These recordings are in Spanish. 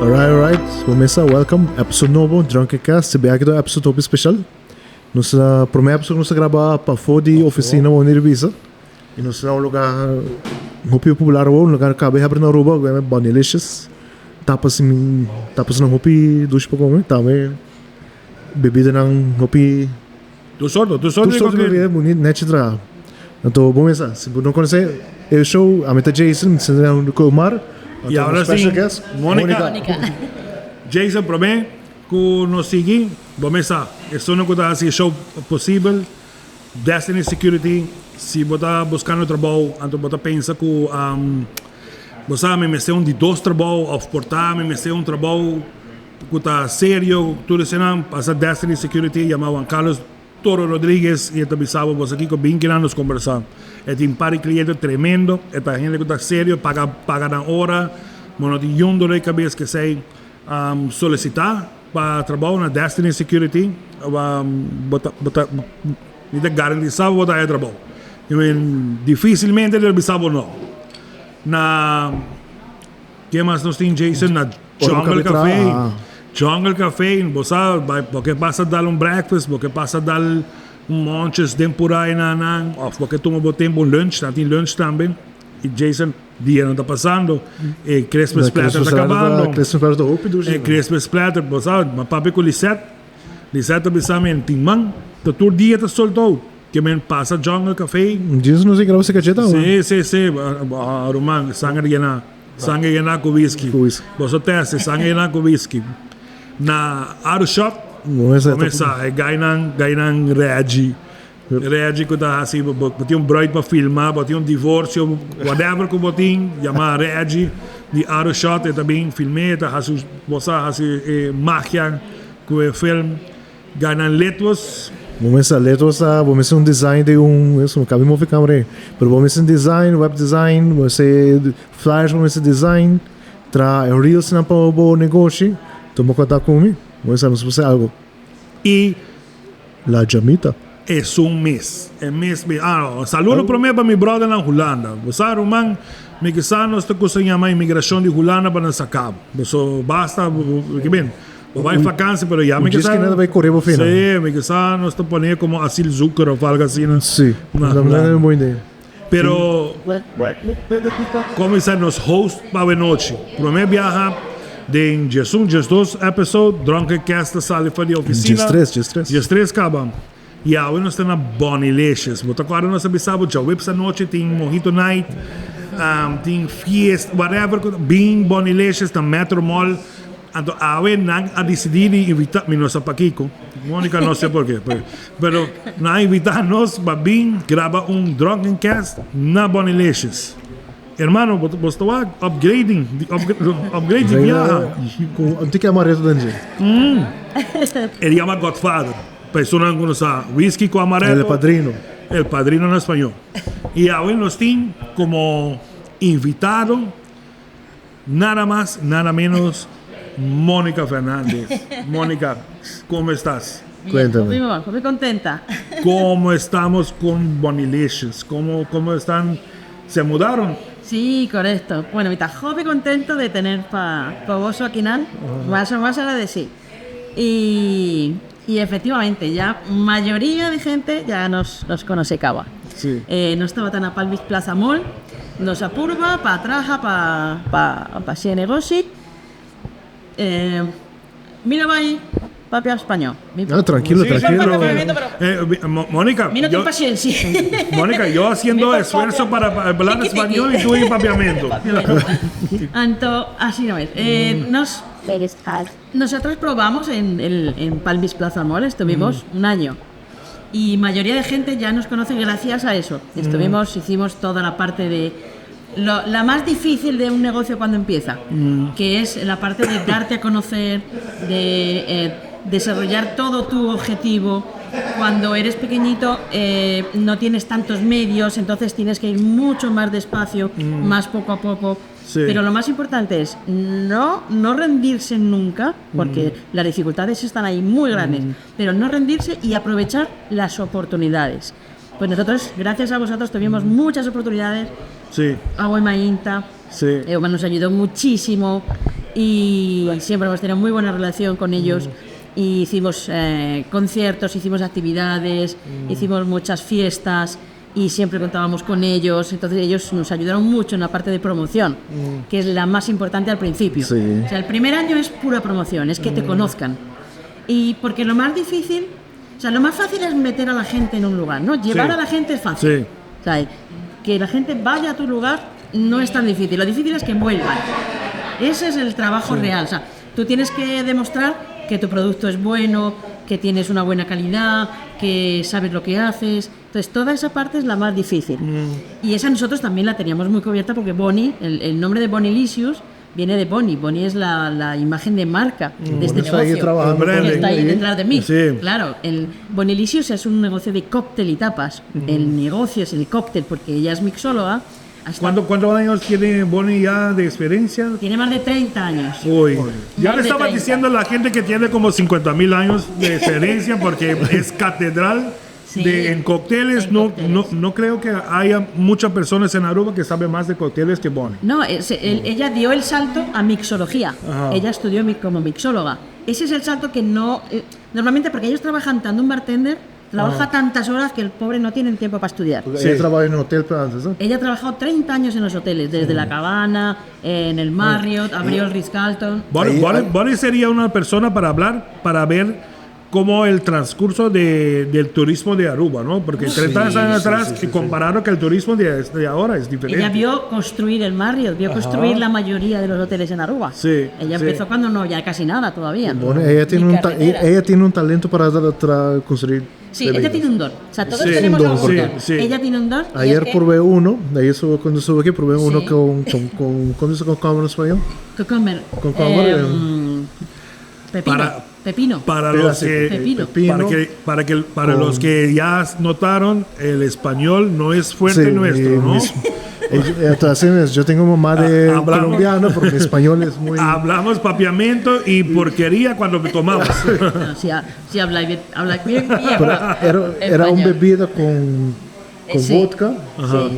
Alright. Começa, welcome. Episode novo, Drunkcast. Se bem aqui do episode top special. Nossa primeira episode nós gravar para fora de oficina onde ele visa. E nós é um lugar muito popular, um lugar que acaba de abrir na Aruba, que é Bonilicious. Tapas na hopi dos pouco, também bebida na hopi. Tu sordo é bonito, net tra. Então, vamos começar. Se não conhecer, eu sou a meta Jason, se não o Omar. E agora sim, Mônica. Jason, para mim, que nos sigue, vamos começar. Isso não é assim show possível. Destiny Security, se você está buscando trabalho, então você pensa que você me mexeu de dois trabalhos, ou portar, me mexeu trabalho que está sério, tudo isso não, passa Destiny Security, chamavam Carlos Toro Rodrigues, e também sabe, você aqui com 20 anos conversando. É um par de clientes tremendo, é a gente que está sério, paga na hora, mas não tem de cabeça que sei solicitar para trabalho na Destiny Security, você garantizar que você trabalho. Dificilmente ele sabe não. Na que mais nós temos, Jason? Na Jungle Café. Jungle Café, você sabe, porque passa a dar breakfast, porque passa a dar montes de temporada ou porque toma bom tempo lunch, tem lunch também. E Jason, dia não está passando, e Christmas Platter está acabando. Christmas Platter, você sabe, mas papai com Lisette também sabe, tem man, todo dia está soltado. Que me passa Jungle Café. Diz não sei que você cacheta. Sim. Roman, sangue llena com whisky. Você testa sangue llena com whisky. Na Arshot, começa é gainan reage que tá assim, botem bride para filmar, botem divórcio, whatever que botem, chama reage de Arshot, e também filmei, tá assim, você assim máquina com o filme, gainan letras. Vamos a um design de isso, não cabe mover câmera, mas vamos a design, web design, vamos a flyers, vamos a design, reels na para o negócio. Toma contato comigo, vamos fazer algo. E La Jamita. É mês. Saludo para meu brother na Holanda. Você, Roman, me que nós estamos a imigração de Holanda para nos acabar. Você basta, que bem, vai em vacância, mas já me que nada vai correr para o final. Sim, me que nós estamos pondo como asilo zucro ou algo assim. Sim, não é uma boa ideia. Pero, como nos host para a noite, para mim viajar, de Jesus 2 episode, Drunkcast sale para a oficina. Dias 3 acabam. E agora nós estamos na Bonilicious. Mas agora nós sabemos que essa noite tem Mojito Night, tem fiesta, whatever, bem Bonilicious, tem Metro Mall. Então, agora nós decidimos invitar, nós para Kiko, Mônica não sei porquê, mas nós invitamos para vir gravar Drunkcast na Bonilicious. Hermano, você está upgrading viaja. Não tem que amareto dentro. Ele chama Godfather. Pessoa que não sabe, whisky com amarelo. El padrino en espanhol. E agora nós temos como invitado nada mais, nada menos, Mônica Fernández. Mônica, como estás? Cuéntame. Muy contenta. ¿Cómo estamos con Bonilicious? ¿Cómo están? ¿Se mudaron? Sí, correcto. Bueno, está joven contento de tener para vos aquí, más agradecido. Y efectivamente, ya mayoría de gente ya nos conoce Cava. Sí. No estaba tan a Palmis Plaza Mall, nos apurva, para atrás, para ese negocio. Mira, va ahí. Papi español. Tranquilo. Mónica. Mira tu paciencia. Mónica, yo haciendo esfuerzo para hablar español y tú en papiamento. Entonces, así no es. Nosotros probamos en Palmis Plaza Mall, estuvimos un año. Y mayoría de gente ya nos conoce gracias a eso. Hicimos toda la parte de... la más difícil de un negocio cuando empieza, que es la parte de darte a conocer, de desarrollar todo tu objetivo. Cuando eres pequeñito no tienes tantos medios, entonces tienes que ir mucho más despacio, más poco a poco. Sí. Pero lo más importante es no rendirse nunca, porque las dificultades están ahí muy grandes, pero no rendirse y aprovechar las oportunidades. Pues nosotros, gracias a vosotros, tuvimos muchas oportunidades. Sí. Agua Mainta, sí. Nos ayudó muchísimo. y siempre hemos tenido muy buena relación con ellos. Y hicimos conciertos, hicimos actividades, hicimos muchas fiestas y siempre contábamos con ellos. Entonces ellos nos ayudaron mucho en la parte de promoción, que es la más importante al principio. Sí. O sea, el primer año es pura promoción, es que te conozcan. Y porque lo más difícil, o sea, lo más fácil es meter a la gente en un lugar, ¿no? Llevar a la gente es fácil. Sí. O sea, que la gente vaya a tu lugar no es tan difícil, lo difícil es que vuelvan. Ese es el trabajo real. O sea, tú tienes que demostrar que tu producto es bueno, que tienes una buena calidad, que sabes lo que haces. Entonces, toda esa parte es la más difícil. Y esa nosotros también la teníamos muy cubierta porque Bonnie, el nombre de Bonilicious viene de Bonnie. Bonnie es la imagen de marca de este Está ahí negocio. trabajando Que está ahí detrás de mí. Sí. Claro, el Bonilicious es un negocio de cóctel y tapas. El negocio es el cóctel porque ella es mixóloga. ¿Cuántos años tiene Bonnie ya de experiencia? Tiene más de 30 años. Uy, ya Más le de estaba 30. diciendo a la gente que tiene como 50,000 años de experiencia porque es catedral Sí, en cócteles. en cócteles. No creo que haya muchas personas en Aruba que saben más de cócteles que Bonnie. No, ella dio el salto a mixología. Ajá. Ella estudió como mixóloga. Ese es el salto que no... normalmente porque ellos trabajan tanto, un bartender trabaja tantas horas que el pobre no tiene tiempo para estudiar. Porque Sí. ella trabaja en un hotel pero antes, ¿no? Ella ha trabajado 30 años en los hoteles, desde La Cabana, en el Marriott, abrió el Ritz-Carlton. Bonnie sería una persona para hablar, para ver cómo el transcurso del turismo de Aruba, ¿no? Porque 30 años atrás, compararon que el turismo de ahora es diferente. Ella vio construir el Marriott, vio construir la mayoría de los hoteles en Aruba. Sí, Ella sí. empezó cuando no, ya casi nada todavía. Bueno, ella tiene un talento para construir. Sí, ella tiene un don. O sea, todos Sí, tenemos un don, algo porque- con don. sí. Ella tiene un don. y Ayer es que- probé uno, cuando estuve aquí probé uno Sí. con ¿cómo se llama en español? Cucumber. Cucumber, Pepino. Pepino. Para Pero los así, que, Pepino. para Con- los que ya notaron, el español no es fuerte Sí, nuestro, ¿no? Entonces, yo tengo mamá de Hablamos- colombiano, porque mi español es muy... Hablamos papiamiento y porquería cuando tomamos. No, si habla bien, habla bien. Pero era un español. bebida con Sí. vodka, con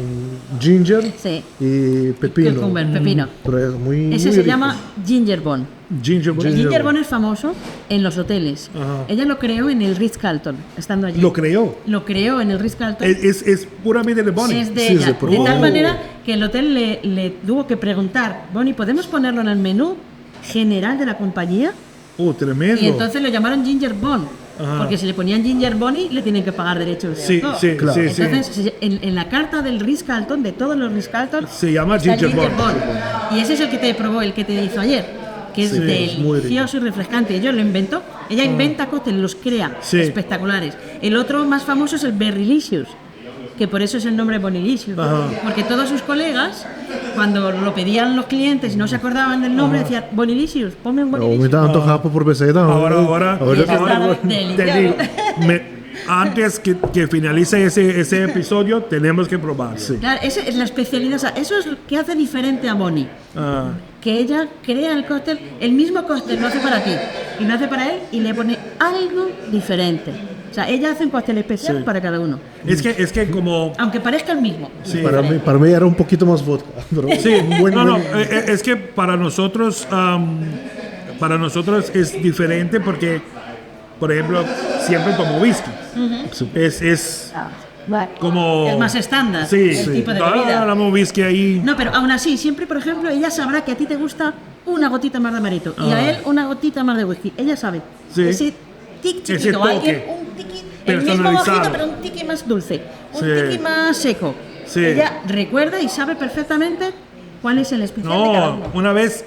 ginger Sí. y pepino. Cucumber, pepino. Pero es muy Ese muy se rico. llama Ginger Bone. Ginger El Ginger Bone es famoso en los hoteles. Ella lo creó en el Ritz-Carlton, estando allí. Lo creó. Lo creó en el Ritz-Carlton. Es puramente de Bonnie. Es de Sí, ella. sí, De por- tal Oh. manera que el hotel le tuvo que preguntar, Bonnie, ¿podemos ponerlo en el menú general de la compañía? Tremendo. Y entonces lo llamaron Ginger Bone. Ajá. Porque si le ponían Ginger Bonnie, le tienen que pagar derechos de Sí, autor. sí, Claro. sí, sí. Entonces, en la carta del Ritz-Carlton, de todos los Ritz-Carlton, Se llama está Ginger Bone. Y ese es el que te probó, el que te hizo ayer, que es Sí, es muy rico. delicioso y refrescante. Ella lo inventó. Ella inventa cócteles, los crea, Sí. espectaculares. El otro más famoso es el Berrylicious, que por eso es el nombre Bonilicious. Ajá. Porque todos sus colegas, cuando lo pedían los clientes y no se acordaban del nombre, decían Bonilicious, ponme un No, me Bonilicious. da antojado por peseta. Ahora, Delicioso. te digo, antes que finalice ese episodio, tenemos que probar. Claro, esa es la especialidad, o sea, eso es lo que hace diferente a Bonnie. Ah, Que ella crea el cóctel, el mismo cóctel lo hace para ti y lo hace para él y le pone algo diferente. O sea, ella hace un cóctel especial para cada uno, es que como... aunque parezca el mismo. Sí. Para mí era un poquito más vodka. Pero Sí, buen- no, buen- es que para nosotros es diferente porque, por ejemplo, siempre tomo whisky. Es como... Es más estándar Sí, el sí. tipo de bebida. Damos whisky ahí. No, pero aún así, siempre, por ejemplo, ella sabrá que a ti te gusta una gotita más de amaretto y a él una gotita más de whisky. Ella sabe. Sí. Ese tic Ese chiquito, toque. alguien, un tiqui, el mismo Personalizado. mojito, pero un tiqui más dulce, un Sí. tiqui más seco. Sí. Ella recuerda y sabe perfectamente cuál es el especial de cada No, uno.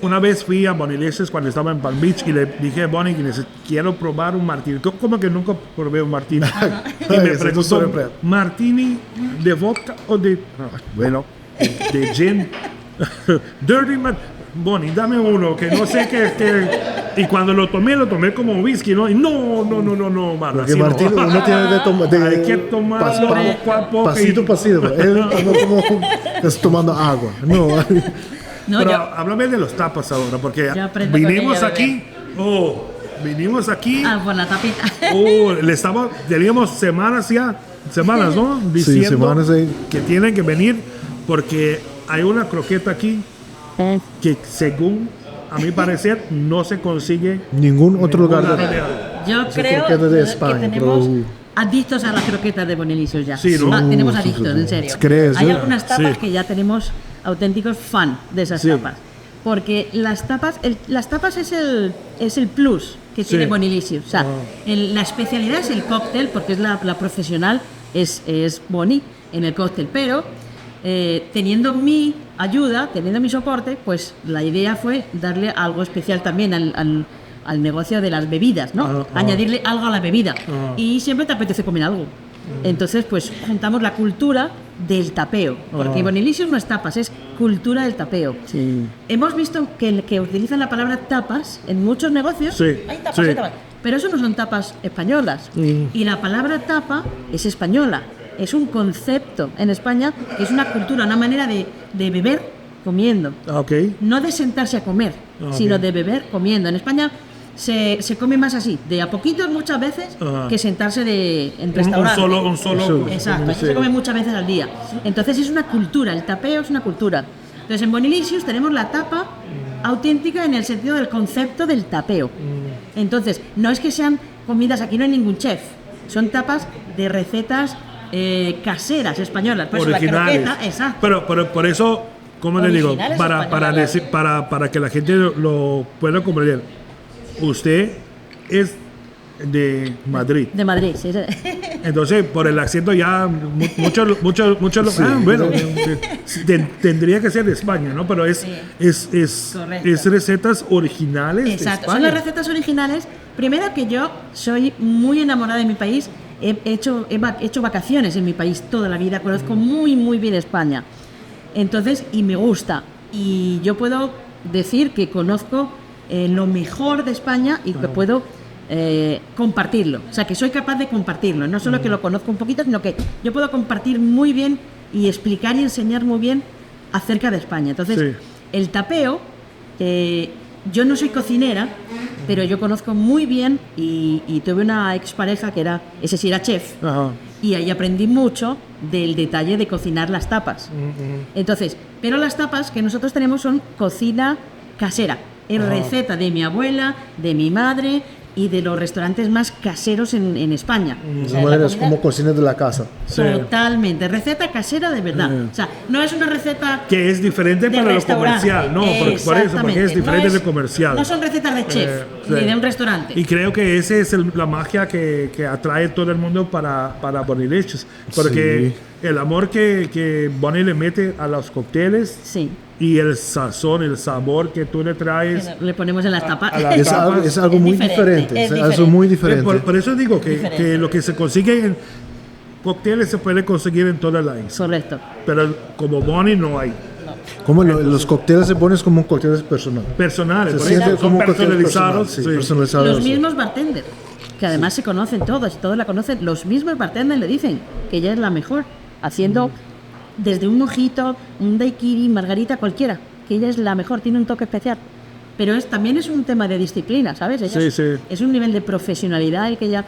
una vez fui a Bonilicious cuando estaba en Palm Beach y le dije a Bonnie que quiero probar un martini. ¿Cómo que nunca probé un martini? Y me Ese es preguntó, sorpresa. ¿martini de vodka o de...? Bueno, de gin. Dirty Bonnie, dame uno, que no sé qué. Y cuando lo tomé como whisky, ¿no? Y no, mano, Porque así no. Martín, uno tiene de tomar. Hay que tomarlo poco a poco Pasito y- a pasito. Él no como es tomando agua. No. No, Pero yo, háblame de los tapas ahora, porque Yo aprendo con vinimos ella a aquí, vinimos aquí, por la tapita. teníamos semanas, ¿no? Diciendo semanas ahí. que tienen que venir porque hay una croqueta aquí que según a mi parecer, no se consigue ningún otro lugar Yo creo de España, que tenemos adictos a las croquetas de Bonelicios ya. Sí, ¿no? Tenemos adictos, en serio. ¿Crees? Hay algunas tapas Sí. que ya tenemos auténticos fan de esas tapas. Porque las tapas es el plus que tiene Bonelicios. O sea, la especialidad es el cóctel, porque es la profesional, es Boni en el cóctel. Pero teniendo mi ayuda, teniendo mi soporte, pues la idea fue darle algo especial también al negocio de las bebidas, ¿no? Añadirle algo a la bebida. Y siempre te apetece comer algo. Entonces, pues juntamos la cultura del tapeo, porque Bonelicios no es tapas, es cultura del tapeo. Sí. Hemos visto que utilizan la palabra tapas en muchos negocios. Sí, Hay tapas, sí. hay tapas. Pero eso no son tapas españolas. Y la palabra tapa es española. Es un concepto en España que es una cultura, una manera de beber comiendo. Okay. No de sentarse a comer, sino de beber comiendo. En España se come más así, de a poquitos muchas veces, que sentarse en restaurantes. Un solo. Exacto, aquí se come muchas veces al día. Entonces es una cultura, el tapeo es una cultura. Entonces en Bonelicios tenemos la tapa auténtica en el sentido del concepto del tapeo. Entonces, no es que sean comidas, aquí no hay ningún chef, son tapas de recetas caseras españolas. Por eso originales. la croqueta, exacto. Pero por eso, ¿cómo le digo? Originales Para que la gente lo pueda comprender. Usted es de Madrid. De Madrid, sí. Entonces, por el acento ya muchos bueno, tendría que ser de España, ¿no? Pero es recetas originales de Exacto, España. son las recetas originales. Primero que yo soy muy enamorada de mi país. He hecho vacaciones en mi país toda la vida. Conozco muy, muy bien España. Entonces, y me gusta. Y yo puedo decir que conozco lo mejor de España y que puedo compartirlo. O sea, que soy capaz de compartirlo. No solo que lo conozco un poquito, sino que yo puedo compartir muy bien y explicar y enseñar muy bien acerca de España. Entonces, el tapeo, yo no soy cocinera, pero yo conozco muy bien y tuve una expareja que era chef. Y ahí aprendí mucho del detalle de cocinar las tapas. Entonces, pero las tapas que nosotros tenemos son cocina casera. Es receta de mi abuela, de mi madre y de los restaurantes más caseros en España. De esa manera es como cocina de la casa. Totalmente, receta casera de verdad. O sea, no es una receta que es diferente de para lo comercial, no, por eso, porque es diferente de comercial. No son recetas de chef, ni de un restaurante. Y creo que esa es la magia que atrae a todo el mundo para Bonelicios, porque el amor que Bonnie le mete a los cócteles y el sazón, el sabor que tú le traes, le ponemos en las tapas. Es algo muy diferente. Es algo muy diferente. Por eso digo que lo que se consigue en cócteles se puede conseguir en toda la isla. Correcto. Pero como Bonnie no hay. Como los cócteles se ponen como un cóctel personal. Personales, Se siente como un cóctel personalizados. personalizados. Los mismos bartenders, que además se conocen todos la conocen, los mismos bartenders le dicen que ella es la mejor, haciendo desde un mojito, un daiquiri, margarita, cualquiera, que ella es la mejor, tiene un toque especial. Pero también es un tema de disciplina, ¿sabes? Ella es un nivel de profesionalidad el que ella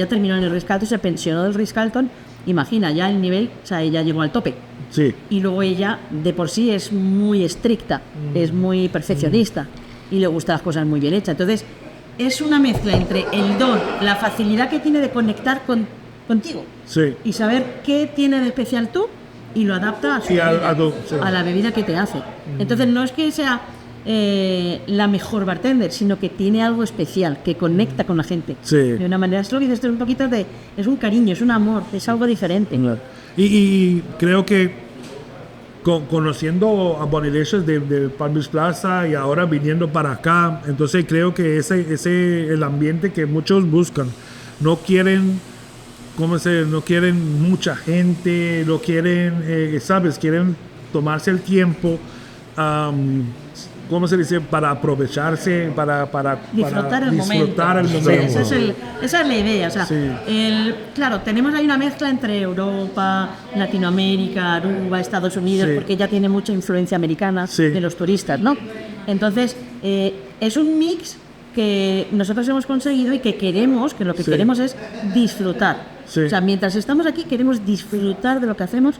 terminó en el Ritz-Carlton, se pensionó del Ritz-Carlton, imagina, ya el nivel, o sea, ella llegó al tope. Sí. Y luego ella, de por sí, es muy estricta, es muy perfeccionista y le gustan las cosas muy bien hechas. Entonces, es una mezcla entre el don, la facilidad que tiene de conectar contigo y saber qué tiene de especial tú y lo adapta a la bebida que te hace. Entonces, no es que sea la mejor bartender, sino que tiene algo especial, que conecta con la gente. De una manera, es lo que dices, es un poquito es un cariño, es un amor, es algo diferente. Y creo que conociendo a Bonelicios de Palm Beach Plaza y ahora viniendo para acá, entonces creo que el ambiente que muchos buscan, no quieren mucha gente, no quieren, quieren tomarse el tiempo, ¿cómo se dice? Para aprovecharse, para disfrutar el momento. Esa es la idea. O sea, claro, tenemos ahí una mezcla entre Europa, Latinoamérica, Aruba, Estados Unidos, porque ya tiene mucha influencia americana de los turistas, ¿no? Entonces, es un mix que nosotros hemos conseguido y que queremos, que lo que queremos es disfrutar. Sí. O sea, mientras estamos aquí queremos disfrutar de lo que hacemos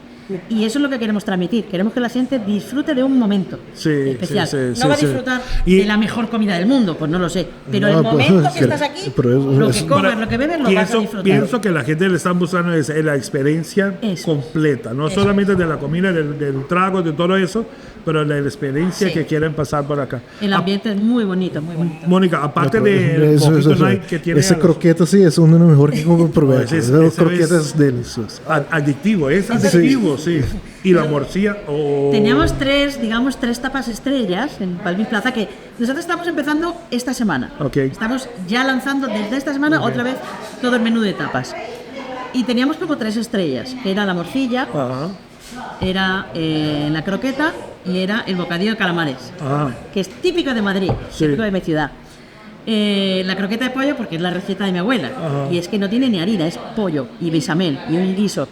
y eso es lo que queremos transmitir. Queremos que la gente disfrute de un momento especial. No va a disfrutar de la mejor comida del mundo, pues no lo sé. Pero el momento que estás aquí, lo que comes, lo que bebes, lo vas a disfrutar. Pienso que la gente le está buscando es la experiencia completa, no solamente de la comida, del trago, de todo eso, pero la experiencia que quieren pasar por acá. El ambiente es muy bonito, muy bonito. Mónica, aparte de Mojito Night que tiene... Ese croqueta sí es uno de los mejores que probé. Ese croqueta es delicioso. Adictivo, es adictivo, sí. Y la morcilla... Teníamos tres tapas estrellas en Palmis Plaza que nosotros estamos empezando esta semana. Estamos ya lanzando desde esta semana otra vez todo el menú de tapas. Y teníamos como 3 estrellas, que era la morcilla, era la croqueta y era el bocadillo de calamares, que es típico de Madrid, típico de mi ciudad. La croqueta de pollo porque es la receta de mi abuela y es que no tiene ni harina, es pollo y bechamel y un guiso.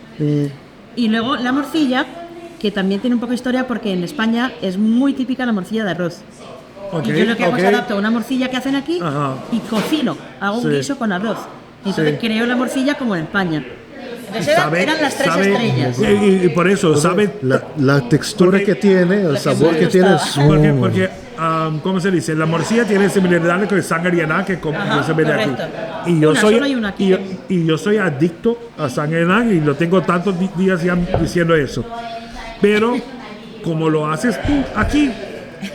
Y luego la morcilla, que también tiene un poco de historia porque en España es muy típica la morcilla de arroz. Y yo lo que hago es adapto una morcilla que hacen aquí y cocino, hago un guiso con arroz. Entonces creo la morcilla como en España. Entonces eran las 3 estrellas. Y por eso, ¿sabe? La textura que tiene, el sabor que tiene es... Porque ¿cómo se dice? La morcilla tiene similaridades con el sangriana que se ve de aquí. Y yo soy adicto a sangriana y lo tengo tantos días ya diciendo eso. Pero como lo haces tú aquí,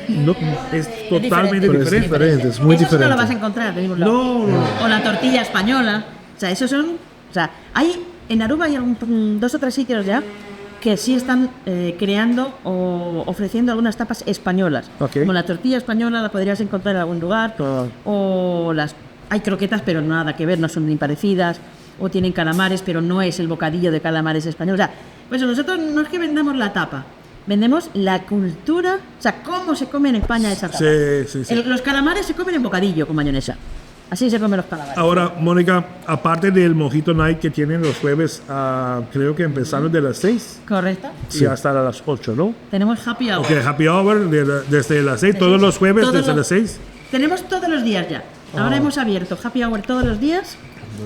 no, es totalmente diferente. Es muy diferente. No lo vas a encontrar de ningún lado. O la tortilla española. O sea, esos son... O sea, en Aruba hay 2 o 3 sitios ya que sí están creando o ofreciendo algunas tapas españolas. Como la tortilla española la podrías encontrar en algún lugar. O hay croquetas, pero nada que ver, no son ni parecidas. O tienen calamares, pero no es el bocadillo de calamares español. O sea, pues nosotros no es que vendamos la tapa, vendemos la cultura, o sea, cómo se come en España esa tapa. Los calamares se comen en bocadillo con mayonesa. Así se comen los calamares. Ahora, Mónica, aparte del Mojito Night que tienen los jueves, creo que empezaron de las 6. Correcto. Y hasta las 8, ¿no? Tenemos happy hour. Happy hour desde las 6, todos los jueves desde las 6. Tenemos todos los días ya. Ahora hemos abierto happy hour todos los días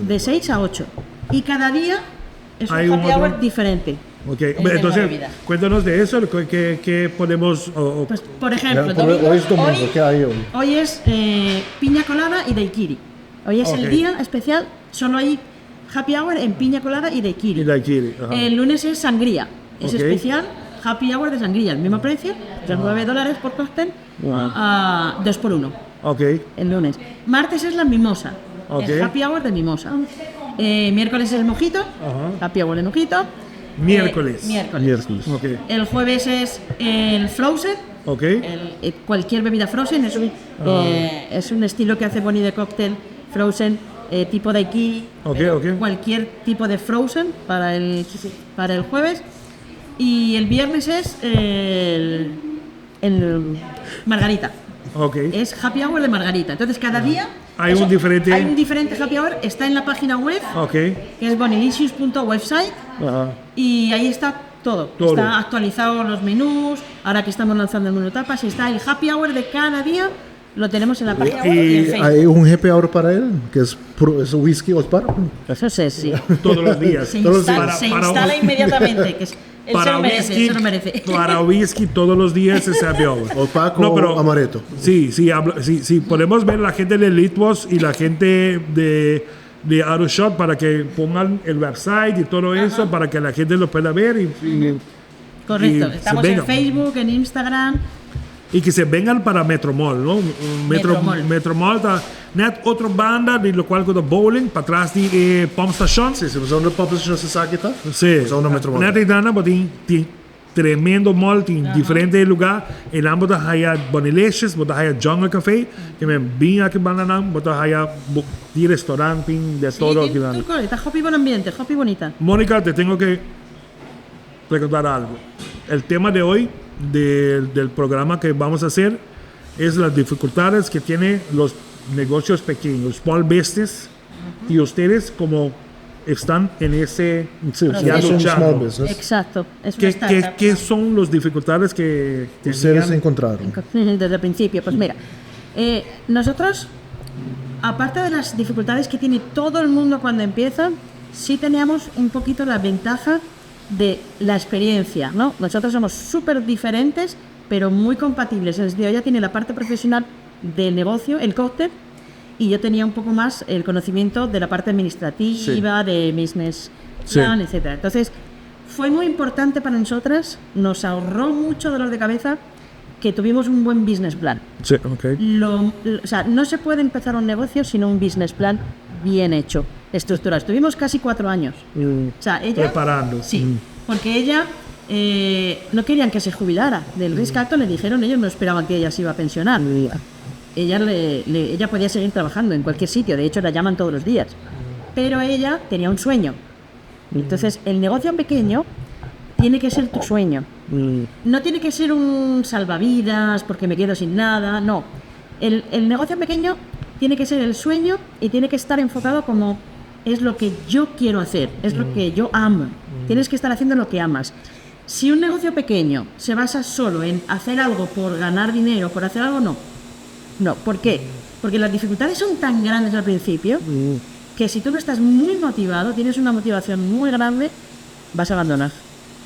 de 6 a 8. Y cada día es un happy hour diferente. Entonces, cuéntanos de eso, ¿qué podemos...? Pues, por ejemplo, hoy es domingo, ¿qué hay hoy? Hoy es piña colada y daiquiri. Hoy es el día especial, solo hay happy hour en piña colada y daiquiri. El lunes es sangría, es especial, happy hour de sangría, el mismo precio, $9 por cóctel, 2 por 1. El lunes. Martes es la mimosa, el happy hour de mimosa. Miércoles es el mojito, happy hour de mojito. Miércoles. El jueves es el frozen. Cualquier bebida frozen es un estilo que hace Bonnie de cóctel frozen tipo daiquiri. Cualquier tipo de frozen para el jueves. Y el viernes es el margarita. Es happy hour de margarita. Entonces cada día hay un diferente happy hour. Está en la página web, que es bonilicious.website. Y ahí está todo. Está actualizado los menús. Ahora que estamos lanzando el menú tapas, está el happy hour de cada día. Lo tenemos en la página web y en Facebook. ¿Hay un happy hour para él? ¿Que es whisky o para? Eso sí. Todos los días. Se instala inmediatamente. Que se lo merece. Para whisky todos los días es happy hour. O Paco o Amaretto. Sí, podemos ver la gente de Litwas y la gente de Autoshop para que pongan el website y todo eso para que la gente lo pueda ver. Correcto, estamos en Facebook, en Instagram. Y que se vengan para Metromall, ¿no? Metromall está net otra banda de lo cual con bowling para atrás de Pump Station. Sí, se usa Pump Station se sabe que está. Sí. Net y Dana, pero tremendo mall, en diferentes lugares. En ambos hay Bonilicious, hay Jungle Café, que me vine aquí banana, hay restaurante de todo. Está happy buen ambiente, happy bonita. Mónica, te tengo que preguntar algo. El tema de hoy del programa que vamos a hacer es las dificultades que tienen los negocios pequeños, small business, y ustedes como están en ese ya luchando. Exacto. ¿Qué son las dificultades que ustedes encontraron? Desde el principio, pues mira, nosotros, aparte de las dificultades que tiene todo el mundo cuando empieza, sí teníamos un poquito la ventaja de la experiencia, ¿no? Nosotros somos súper diferentes, pero muy compatibles. En el sentido, ella tiene la parte profesional del negocio, el cóctel, y yo tenía un poco más el conocimiento de la parte administrativa, de business plan, etc. Entonces, fue muy importante para nosotras, nos ahorró mucho dolor de cabeza que tuvimos un buen business plan. Sí, ok. O sea, no se puede empezar un negocio sin un business plan bien hecho, estructurado. Estuvimos casi 4 años. O sea, ella, preparando. Sí, porque ella no querían que se jubilara. Del Ritz Carlton le dijeron, ellos no esperaban que ella se iba a pensionar. Ella podía seguir trabajando en cualquier sitio, de hecho la llaman todos los días. Pero ella tenía un sueño. Entonces, el negocio pequeño tiene que ser tu sueño. No tiene que ser un salvavidas porque me quedo sin nada, no. El negocio pequeño tiene que ser el sueño y tiene que estar enfocado como es lo que yo quiero hacer, es lo que yo amo. Tienes que estar haciendo lo que amas. Si un negocio pequeño se basa solo en hacer algo por ganar dinero, por hacer algo, no. No, ¿por qué? Porque las dificultades son tan grandes al principio que si tú no estás muy motivado, tienes una motivación muy grande, vas a abandonar.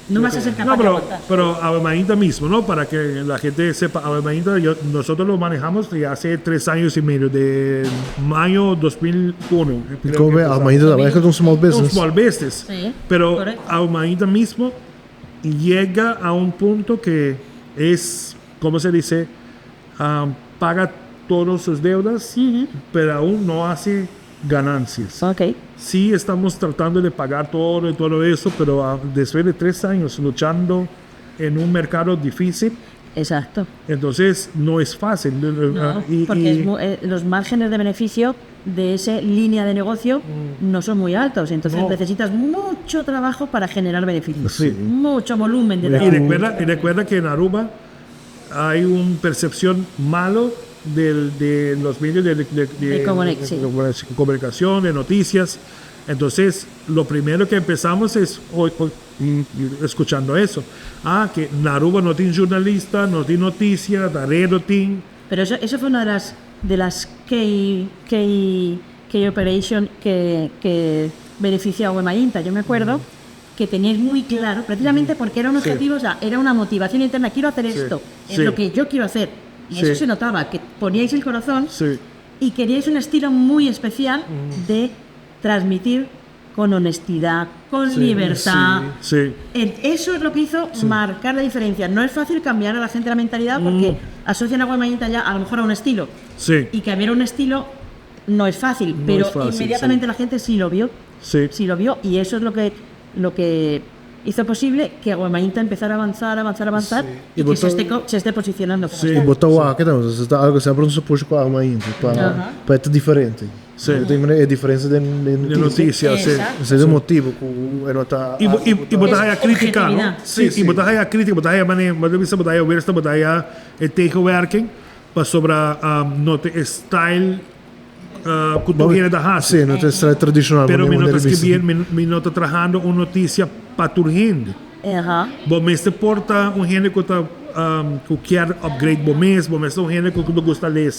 No vas a ser capaz de aguantar. Pero Avemainta mismo, ¿no? Para que la gente sepa, Avemainta, nosotros lo manejamos de hace 3 años y medio, de mayo 2001. Como Avemainta trabaja con small business. Con small business. Sí, pero correcto. Avemainta mismo llega a un punto que es, ¿cómo se dice? Paga todas sus deudas, pero aún no hace ganancias. Ok. Sí estamos tratando de pagar todo y todo eso, pero después de 3 años luchando en un mercado difícil, Exacto. entonces no es fácil. No, porque los márgenes de beneficio de esa línea de negocio no son muy altos, entonces necesitas mucho trabajo para generar beneficios. Sí. Mucho volumen de Y trabajo. recuerda que en Aruba hay una percepción malo de los medios de comunicación, de noticias. Entonces, lo primero que empezamos es escuchando eso. Que en Aruba no tiene jornalista, no tiene noticias, no tiene... Pero eso fue una de las key operation que benefició a Avemainta. Yo me acuerdo que teníais muy claro, precisamente porque era un objetivo, o sea, era una motivación interna, quiero hacer esto, es lo que yo quiero hacer. Y eso se notaba, que poníais el corazón y queríais un estilo muy especial de transmitir con honestidad, con libertad. Eso es lo que hizo marcar la diferencia. No es fácil cambiar a la gente la mentalidad porque asocian a Avemainta ya a lo mejor a un estilo. Y cambiar un estilo no es fácil, pero es fácil, inmediatamente la gente sí lo vio. Sí lo vio, y eso es lo que hizo posible que Avemainta empezara a avanzar y que se esté posicionando. E botar o A, que não, você está algo sempre não se puxa com a Avemainta, para ser diferente. Tem a diferença de notícia, esse é o motivo que não está. E botar aí a crítica, não? E botar aí a crítica, botar aí a maneira, botar aí a versta, botar aí a tegenwerking, para sobre style cultura da raça. Sim, não tem style tradicional. Pero me nota escrevendo, me nota trabajando uma notícia para o gente. Bom, me se porta gente que quer upgrade bom mês, bom mês gente que gosta de ler,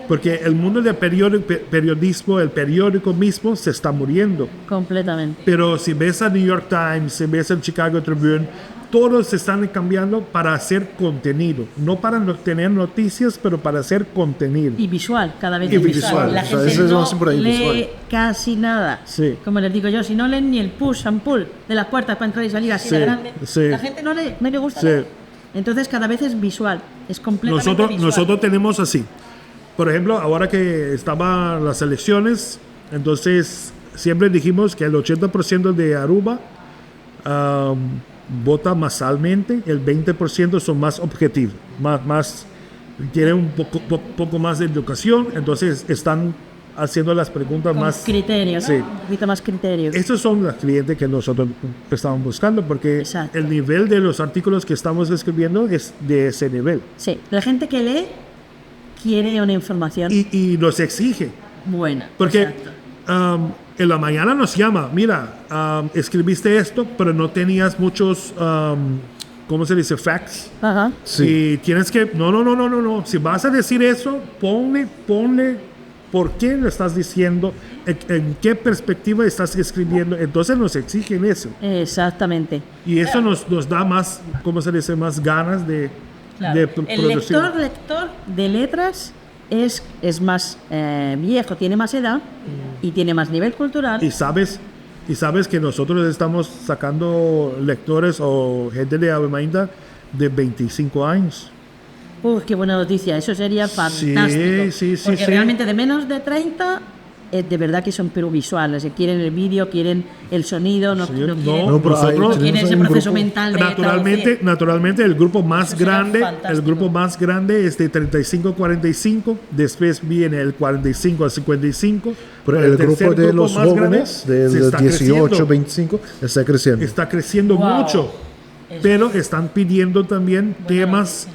porque el mundo del periodismo, el periódico mismo se está muriendo. Completamente. Pero si ves a New York Times, si ves el Chicago Tribune, todos se están cambiando para hacer contenido, no para tener noticias, pero para hacer contenido. Y visual, cada vez y visual. La gente no lee casi nada. Como les digo yo, si no leen ni el push and pull de las puertas para entrar y salir así de grande, la gente no lee, no le gusta leer. Entonces cada vez es visual, es completamente visual. Nosotros tenemos así. Por ejemplo, ahora que estaban las elecciones, entonces siempre dijimos que el 80% de Aruba vota masalmente, el 20% son más objetivos, más tienen un poco más de educación, entonces están haciendo las preguntas con más... criterios, ¿no? Un poquito más criterios. Estos son los clientes que nosotros estamos buscando, porque el nivel de los artículos que estamos escribiendo es de ese nivel. Sí, la gente que lee quiere una información y nos exige buena, porque en la mañana nos llama, mira, escribiste esto pero no tenías muchos ¿cómo se dice? Facts. Sí. Y tienes que no, si vas a decir eso, ponle por qué lo estás diciendo, en qué perspectiva estás escribiendo. Entonces nos exigen eso. Exactamente. Y eso nos da más, ¿cómo se dice? Más ganas de El producir. lector de letras es más viejo, tiene más edad y tiene más nivel cultural. Y sabes que nosotros estamos sacando lectores o gente de Ave María de 25 años. Qué buena noticia, eso sería fantástico. Porque realmente de menos de 30, de verdad que son pero visuales, que quieren el vídeo, quieren el sonido, no quieren ese proceso mental de naturalmente el grupo más grande es de 35-45, después viene el 45-55. Pero el grupo de los jóvenes del 18-25 está creciendo mucho, pero están pidiendo también temas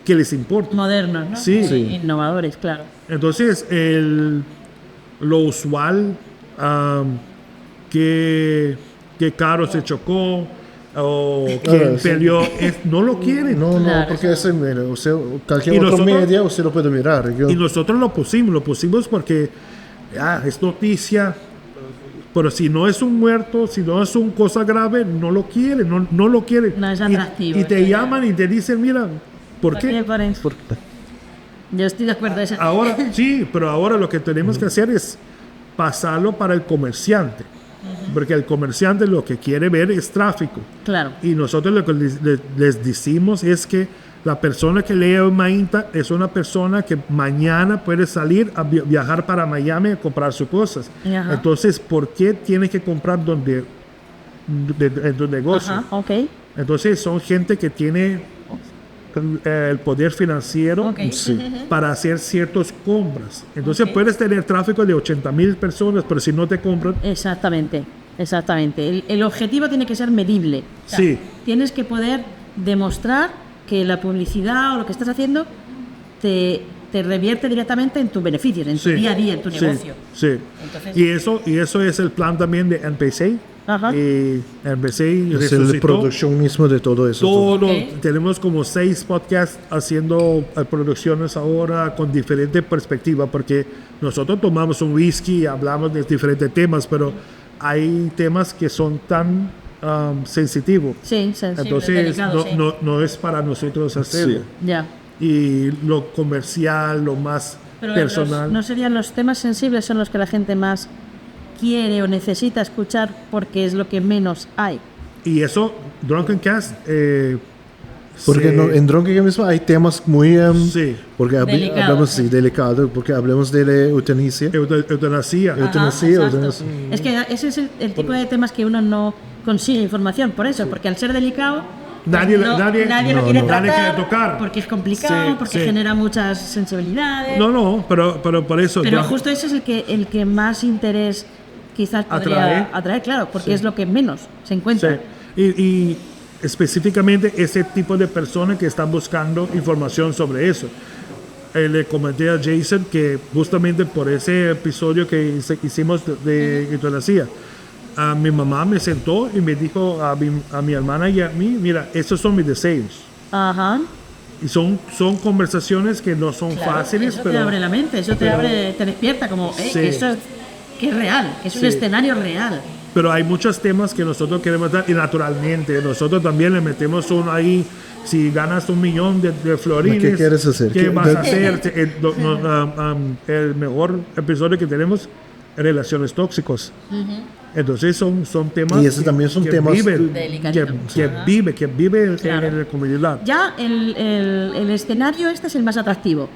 que les importa. Modernos, ¿no? Sí. Innovadores, claro. Entonces, lo usual que Caro se chocó o quien peleó, no lo quieren. No, porque cualquier otro media usted lo puede mirar. Y nosotros lo pusimos porque es noticia. Pero si no es un muerto, si no es una cosa grave, no lo quieren, no lo quieren. No es atractivo. Y te llaman y te dicen, mira, ¿por qué? Yo estoy de acuerdo. Ahora, sí, pero ahora lo que tenemos que hacer es pasarlo para el comerciante. Porque el comerciante lo que quiere ver es tráfico. Claro. Y nosotros lo que les decimos es que la persona que lee Mainta es una persona que mañana puede salir a viajar para Miami a comprar sus cosas. Ajá. Entonces, ¿por qué tiene que comprar en tu negocio? Ajá, okay. Entonces, son gente que tiene el poder financiero para hacer ciertas compras. Entonces, puedes tener tráfico de 80,000 personas, pero si no te compran... Exactamente. El objetivo tiene que ser medible. O sea, tienes que poder demostrar que la publicidad o lo que estás haciendo te revierte directamente en tus beneficios, en tu día a día, en tu negocio. Sí. Entonces, y eso es el plan también de NPC. Ajá. Y NPC es la producción mismo de todo eso. Tenemos como 6 podcasts haciendo producciones ahora con diferentes perspectivas, porque nosotros tomamos un whisky y hablamos de diferentes temas, pero hay temas que son tan sensitivo. Entonces delicado, no es para nosotros hacerlo. Ya. Y lo comercial, lo más personal. ¿No serían los temas sensibles son los que la gente más quiere o necesita escuchar porque es lo que menos hay? Y eso, Drunken Cast porque en Drunken mismo hay temas muy porque hablamos delicado, porque hablamos de la eutanasia. Eutanasia. Es que ese es el tipo de temas que uno no consigue información, por eso, porque al ser delicado nadie lo quiere tocar porque es complicado, porque genera muchas sensibilidades. Pero por eso. Pero justo ese es el que más interés quizás podría atraer, claro, porque es lo que menos se encuentra. Y específicamente ese tipo de personas que están buscando información sobre eso. Le comenté a Jason que justamente por ese episodio que hicimos de eutanasia, mi mamá me sentó y me dijo a mi hermana y a mí, mira, esos son mis deseos. Ajá. Y son conversaciones que no son fáciles. Eso pero te abre la mente, eso te despierta como, que eso que es real, que es un escenario real. Pero hay muchos temas que nosotros queremos dar y naturalmente nosotros también le metemos uno ahí. Si ganas 1 millón de florines, ¿qué quieres hacer? ¿Qué vas a hacer? El mejor episodio que tenemos es relaciones tóxicas. Entonces son temas y esos también son temas que vive en la comunidad. Ya el escenario este es el más atractivo,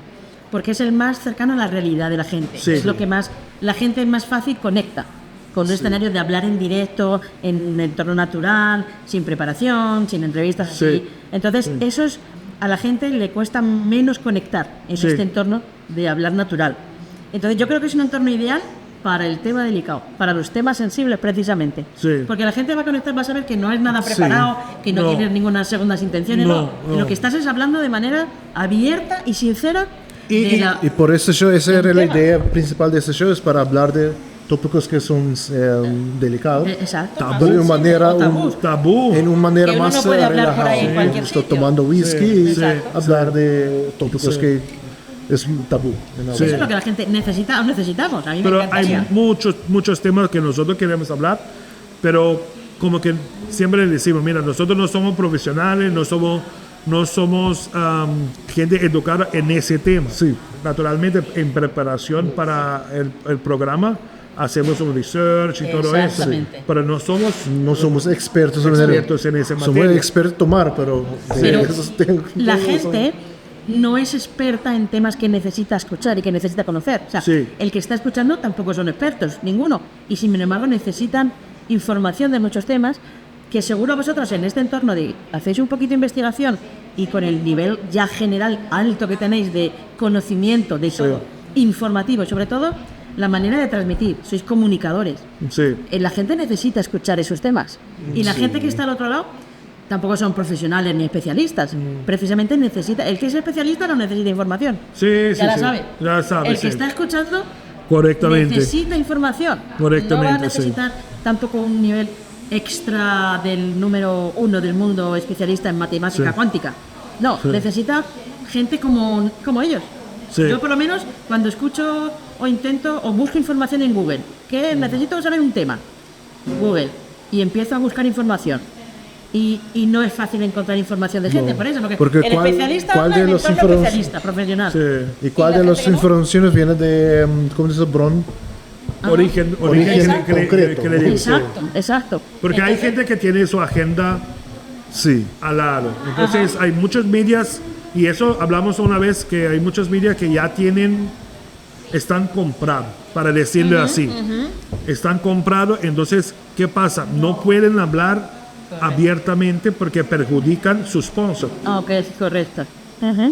porque es el más cercano a la realidad de la gente. Es lo que más la gente más fácil conecta con un escenario de hablar en directo, en un entorno natural, sin preparación, sin entrevistas así. Entonces, eso es, a la gente le cuesta menos conectar en este entorno de hablar natural. Entonces, yo creo que es un entorno ideal para el tema delicado, para los temas sensibles precisamente. Porque la gente va a conectar, va a saber que no es nada preparado, que no tienes ninguna segundas intenciones, lo que estás es hablando de manera abierta y sincera. Y por ese show, esa era la idea principal de ese show, es para hablar de tópicos que son delicados, Exacto. de una manera tabú, en una manera que uno más no puede hablar por ahí en cualquier sitio. sitio. Tomando whisky, hablar de tópicos que es un tabú. Eso es lo que la gente necesita o necesitamos. A mí Pero me encantaría. hay muchos temas que nosotros queremos hablar, pero como que siempre decimos, mira, nosotros no somos profesionales, no somos gente educada en ese tema. Sí. Naturalmente, en preparación para el programa, hacemos un research y todo eso. Pero no somos expertos en ese materia. Somos expertos en tomar, pero la gente no es experta en temas que necesita escuchar y que necesita conocer. O sea, el que está escuchando tampoco son expertos, ninguno. Y sin embargo necesitan información de muchos temas que seguro vosotros en este entorno hacéis un poquito de investigación y con el nivel ya general alto que tenéis de conocimiento, de todo, informativo y sobre todo la manera de transmitir, sois comunicadores. La gente necesita escuchar esos temas. Y la gente que está al otro lado tampoco son profesionales ni especialistas. Precisamente necesita, el que es especialista no necesita información. Ya la sabe. El que está escuchando correctamente necesita información. No va a necesitar tampoco un nivel extra del número 1 del mundo especialista en matemática cuántica. No, necesita gente como ellos. Yo por lo menos cuando escucho o intento o busco información en Google, que necesito saber un tema, Google, y empiezo a buscar información. Y no es fácil encontrar información de gente, por eso, porque el especialista habla en entorno especialista, profesional. ¿Y cuál de las informaciones viene de, cómo dice Bron? Origen concreto. Exacto. Porque hay gente que tiene su agenda al lado. Entonces hay muchos medios, y eso hablamos una vez, que hay muchos medios que ya están comprados, para decirlo así. Están comprados, entonces, ¿qué pasa? No pueden hablar abiertamente porque perjudican su sponsor. Ok, correcto.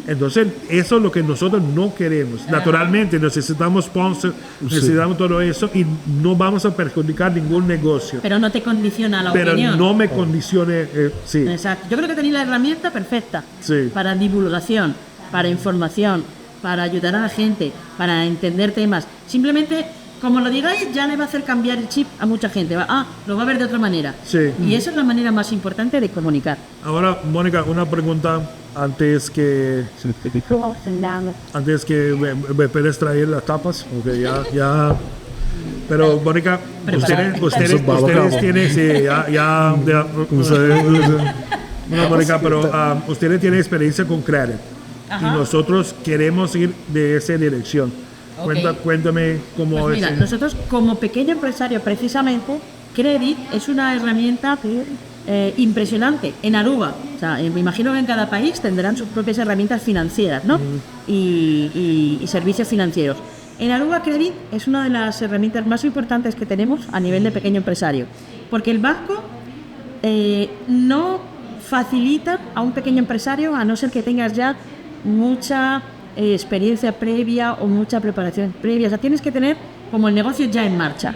Entonces, eso es lo que nosotros no queremos. Naturalmente, necesitamos sponsor, necesitamos todo eso y no vamos a perjudicar ningún negocio. Pero no te condiciona la opinión. Pero no me condicione, Exacto. Yo creo que tenéis la herramienta perfecta para divulgación, para información, para ayudar a la gente, para entender temas. Simplemente, como lo digáis, ya le va a hacer cambiar el chip a mucha gente. Lo va a ver de otra manera. Y esa es la manera más importante de comunicar. Ahora, Mónica, una pregunta antes que me puedes traer las tapas. Okay, ya. Pero, Mónica, ustedes tienen, Mónica, pero ustedes tienen experiencia con Credit. Y nosotros queremos ir de esa dirección. Cuéntame cómo pues mira, nosotros como pequeño empresario precisamente, Credit es una herramienta impresionante en Aruba. O sea, me imagino que en cada país tendrán sus propias herramientas financieras, ¿no? Y servicios financieros. En Aruba Credit es una de las herramientas más importantes que tenemos a nivel de pequeño empresario, porque el banco no facilita a un pequeño empresario a no ser que tengas ya mucha experiencia previa o mucha preparación previa. O sea, tienes que tener como el negocio ya en marcha.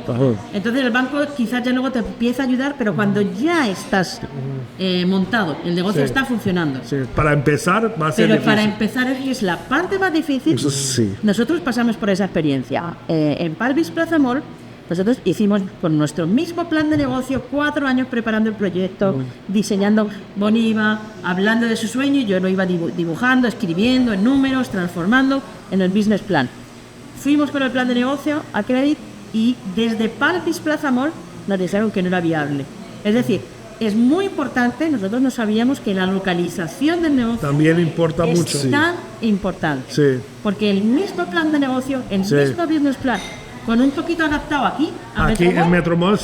Entonces el banco quizás ya luego te empieza a ayudar, pero cuando ya estás montado, el negocio está funcionando. Para empezar va a ser difícil. Para empezar es la parte más difícil. Nosotros pasamos por esa experiencia. En Palvis Plaza Mall nosotros hicimos con nuestro mismo plan de negocio 4 años preparando el proyecto, diseñando. Bonnie iba hablando de su sueño y yo lo iba dibujando, escribiendo en números, transformando en el business plan. Fuimos con el plan de negocio a Credit y desde Palvis Plaza Mall nos dijeron que no era viable. Es decir, es muy importante, nosotros no sabíamos que la localización del negocio también importa mucho. Es tan importante. Porque el mismo plan de negocio, el mismo business plan, con un poquito adaptado aquí en Metro Mall,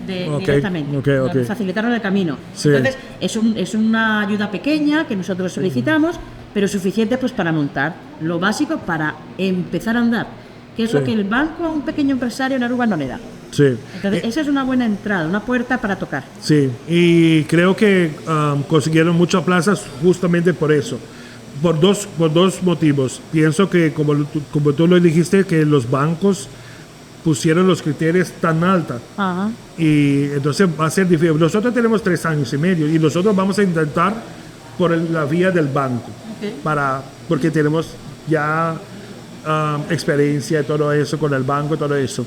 directamente. Nos facilitaron el camino. Entonces, es una ayuda pequeña que nosotros solicitamos, pero suficiente pues para montar lo básico para empezar a andar, que es lo que el banco a un pequeño empresario en Aruba no le da. Entonces, esa es una buena entrada, una puerta para tocar. Y creo que consiguieron muchas plazas justamente por eso. Por dos motivos. Pienso que, como tú lo dijiste, que los bancos pusieron los criterios tan altos. Y entonces va a ser difícil. Nosotros tenemos 3 años y medio y nosotros vamos a intentar por la vía del banco. Porque tenemos ya experiencia y todo eso con el banco y todo eso.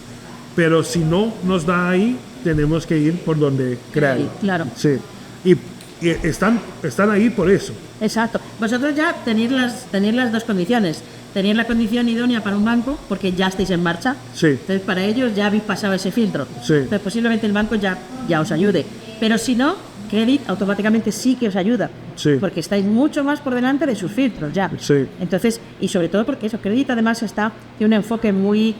Pero si no nos da ahí, tenemos que ir por donde crean. Claro. Y están ahí por eso. Exacto. Vosotros ya tenéis las dos condiciones. tenéis la condición idónea para un banco porque ya estáis en marcha. Sí. Entonces, para ellos ya habéis pasado ese filtro. Sí. Entonces, posiblemente el banco ya os ayude. Pero si no, Credit automáticamente sí que os ayuda. Sí. Porque estáis mucho más por delante de sus filtros ya. Sí. Entonces, y sobre todo porque eso, Credit además tiene un enfoque muy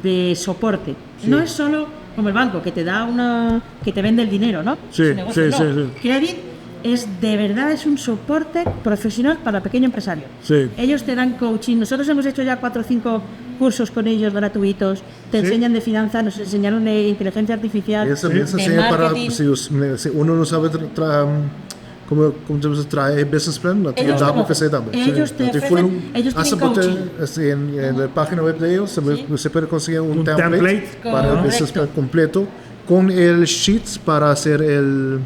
de soporte. Sí. No es solo como el banco que te da que te vende el dinero, ¿no? Sí, Su negocio, sí, no. sí. Credit de verdad es un soporte profesional para el pequeño empresario. Sí. Ellos te dan coaching. Nosotros hemos hecho ya 4 o 5 cursos con ellos gratuitos. Te Sí. enseñan de finanzas, nos enseñaron de inteligencia artificial, Essa também se de enseña para marketing. se uno não sabe como se trae business plan, não tem Ellos dá te para lo- fazer também. ellos te ofrecen- ellos hasta tienen porque coaching. assim, en la página web de ellos você pode conseguir un template template. para el business plan Correcto. completo con el sheets para hacer el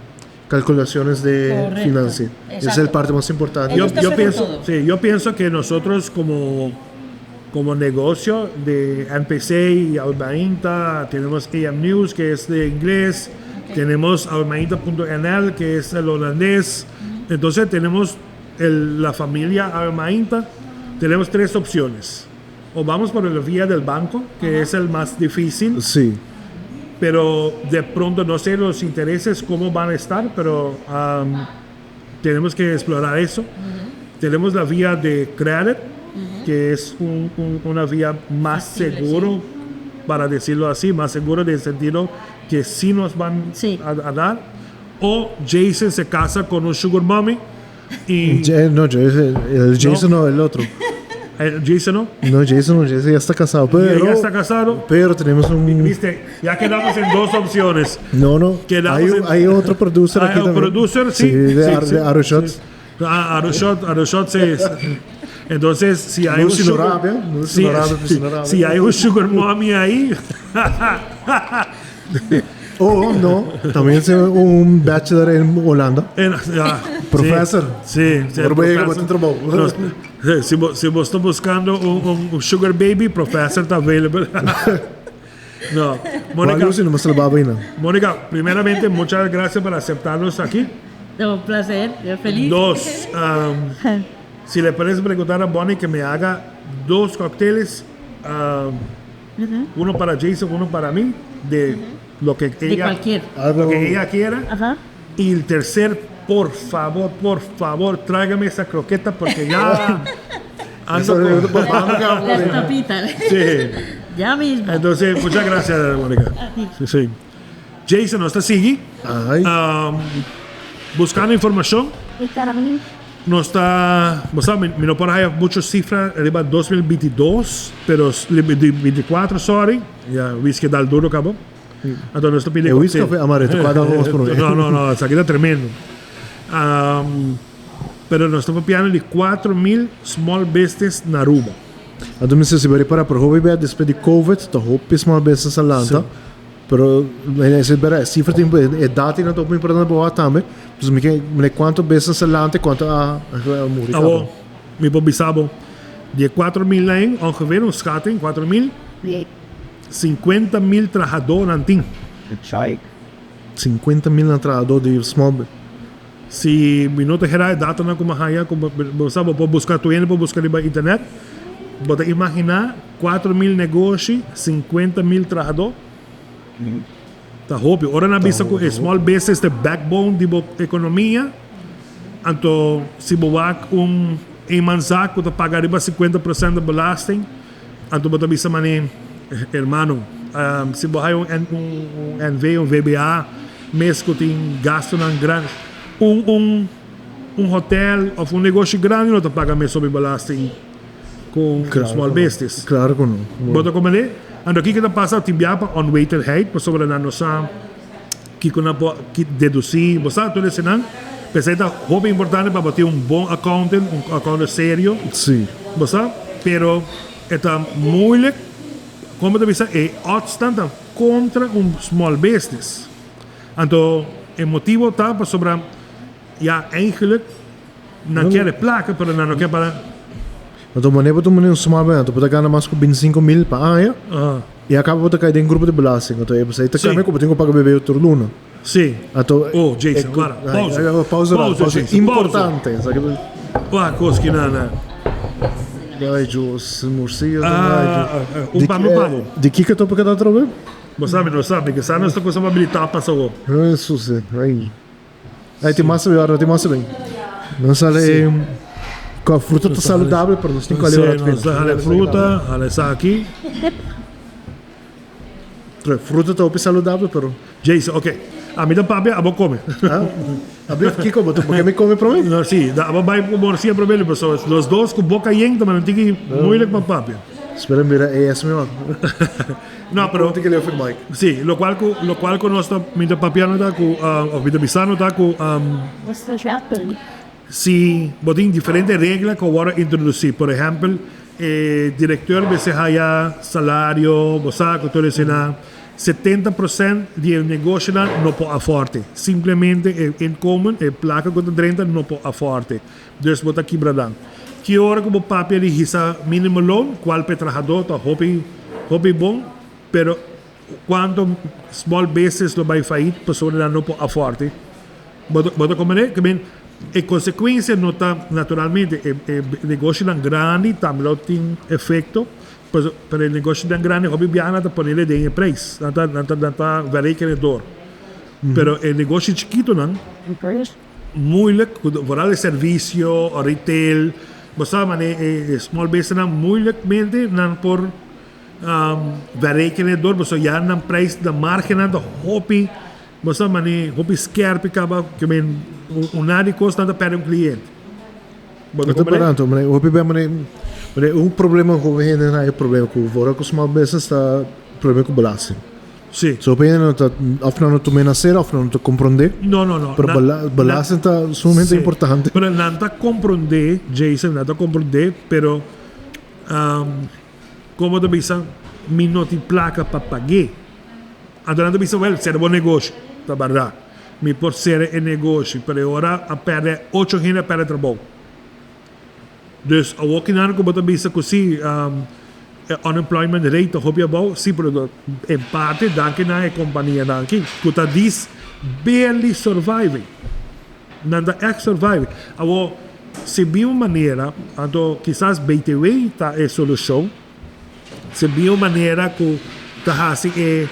calculaciones de Correcto. finanzas. Esa es Exacto. la parte más importante. Ellos te ofrecen todo. Yo pienso que nosotros como negocio de NPC y Albainta, tenemos AM News que es de inglés, tenemos albainta.nl que es el holandés, entonces tenemos la familia Albainta, tenemos 3 opciones. O vamos por la vía del banco, que es el más difícil, Sí. pero de pronto no sé los intereses cómo van a estar, pero tenemos que explorar eso. Tenemos la vía de credit, que es una vía más Factible, seguro, para decirlo así, más seguro en el sentido que sí nos van Sí. a dar. O Jason se casa con un sugar mommy y No, el Jason no, el otro. Jason no. No, Jason ya está casado, pero Ya está casado. pero tenemos un Viste, ya quedamos en 2 opciones. no, Quedamos hay otro producer aquí un también. producer, sí. de Arushots. Arushot entonces, si hay Lucy un Norabia, Lucy Norabia. si hay un sugar mommy ahí, Oh, no, también es un bachelor en Holanda. Professor. Sí, Orbeega, professor. wat trabalho. Si vos estás buscando un sugar baby, professor está available. No, Mónica, Lucy, no me se lo va a venir. Mónica, primeramente, muchas gracias por aceptarnos aquí. Un placer, yo feliz. 2, si le puedes preguntar a Bonnie que me haga 2 cócteles, uno para Jason, uno para mí, de lo que De ella, cualquier. lo que ella quiera. Ajá. Y el tercer, por favor, tráigame esa croqueta porque ya ando con... Las tapitas. Sí. Ya mismo. Entonces, muchas gracias, Mónica. Sí. Jason, ¿no está sigue? Ay, Buscando información. No está, mi no por ahí muchas cifras, arriba 2022, pero 2024, sorry, ya viste que da el duro, cabo. Entonces, no está pidiendo. el whisky fue amaretto, qua vamos por un No, esa aquí está tremendo. Pero nos estamos pidiendo de 4,000 small business na Aruba. Então, me se bari para hobby bed después de COVID, to hope small business alanta. Sim. Pero se bari cifra tempo e dati na top importante para também. Pues me quanto business alanta, quanto a muri. Abo, mi pobisabo, de 4,000 lijn, ongeveer een schatting, 4,000, 50,000 trabajadores nantin. 50,000 na entrada de small business. Si minuto geral data na como haya, como sabe, por buscar tu por buscar na internet, pode imaginar 4,000 negócios, 50,000 trabajadores. Tá roupa. Ora na vista com small business the backbone de economia. Então, se boa em manzaco tu pagaria 50% de belasting, então bota bisa mane, hermano, se boa um NV, um VBA, mês que tem gasto na grande, hotel ou negócio grande não tu paga mais sobre belasting com small business. Claro que não. Bota como é? Ando aqui que tá passa tibiapa unweightedheid, por sobre na nossa que que deduzir, você sabe tudo isso não? Pensei que é importante para ter bom accountant, accountant sério, Sim. você sabe? Pero é moeilijk, como te bisa, é outstanding contra small business. Então, o motivo tá para sobre ja eigenlijk não quer placa, pero não quer para Então, maneira para um small business, tu pode ganhar mais que 25,000 para ano. E acaba de cair em grupo de belasting. Então, você está Sim. como tem que pagar bebê outro luna. sim. Então, Oh, Jason, para. Pausa. Pausa. Jason. Importante. Pá, coisa que não. Os morcillos. Un pavo. De que eu tô pegando outra vez? Você sabe, que essa não é essa coisa para habilitar para o Isso, sim. Aí tem massa bem, tem massa bem. Não sale com a fruta tá saudável, para nós tem que olhar não sale fruta, ela está aqui. Fruta tá saudável, pero. Jason, ok. A mim dá para abo come. Abrir aqui como tu porque me come para mim? Não, sim, dá vai com morcilla para ele, pessoas. Os dois com boca yeng, mas não tem que muito para papi. Espera, mira, é esse mesmo. No, pero tem que ler o Mike. Sí, lo cual con nuestro mita papiano da ku o mita bisano da ku si botin diferentes reglas que ahora introducir. Por ejemplo, director de haya salario, bosa que todo ese 70% del negocio no puede aforte. Simplemente en común, placa con 30 no puede aforte. Entonces, bota aquí bradan. Que hora como papi elegisa mínimo loan, cual trabajador está hobby bon, pero quando small business lo vai fazer, pessoa não pode aforte. Bota como é que bem, a consequência não está naturalmente, o negócio é grande, também tem efeito, mas para o negócio é grande, hobby biana está por ele de preço, não está verequeredor. Pero o negócio chiquito não, muito, varal de serviço, retail, você sabe, small business não muitamente não por berekenedor, mas já na preço da margem da hobby, mas também hobby skerp acaba que men nada custa nada para cliente. Mas tá parando, mas hobby bem, mas problema com o não é problema com o vora com small business está problema com o belasting. Sim. So bem não tá, afinal não tu menasser, afinal não tu compreender. Não. Pero belasting está sumamente importante. Pero não está compreender, Jason, não está compreender, pero como tu bisa minuti placa para pagar. Então tu bisa, well, ser bom negócio, tá verdade. Me por ser um negócio, pero agora a perde 8 gente para trabalho. Dus a walking aan como tu bisa assim, unemployment rate hobby about, sim, pero em parte danke na companhia danke, kuta dis barely surviving. Nada é surviving. Agora se viu maneira, então quizás BTW tá a solução. Se viu maneira que tá assim é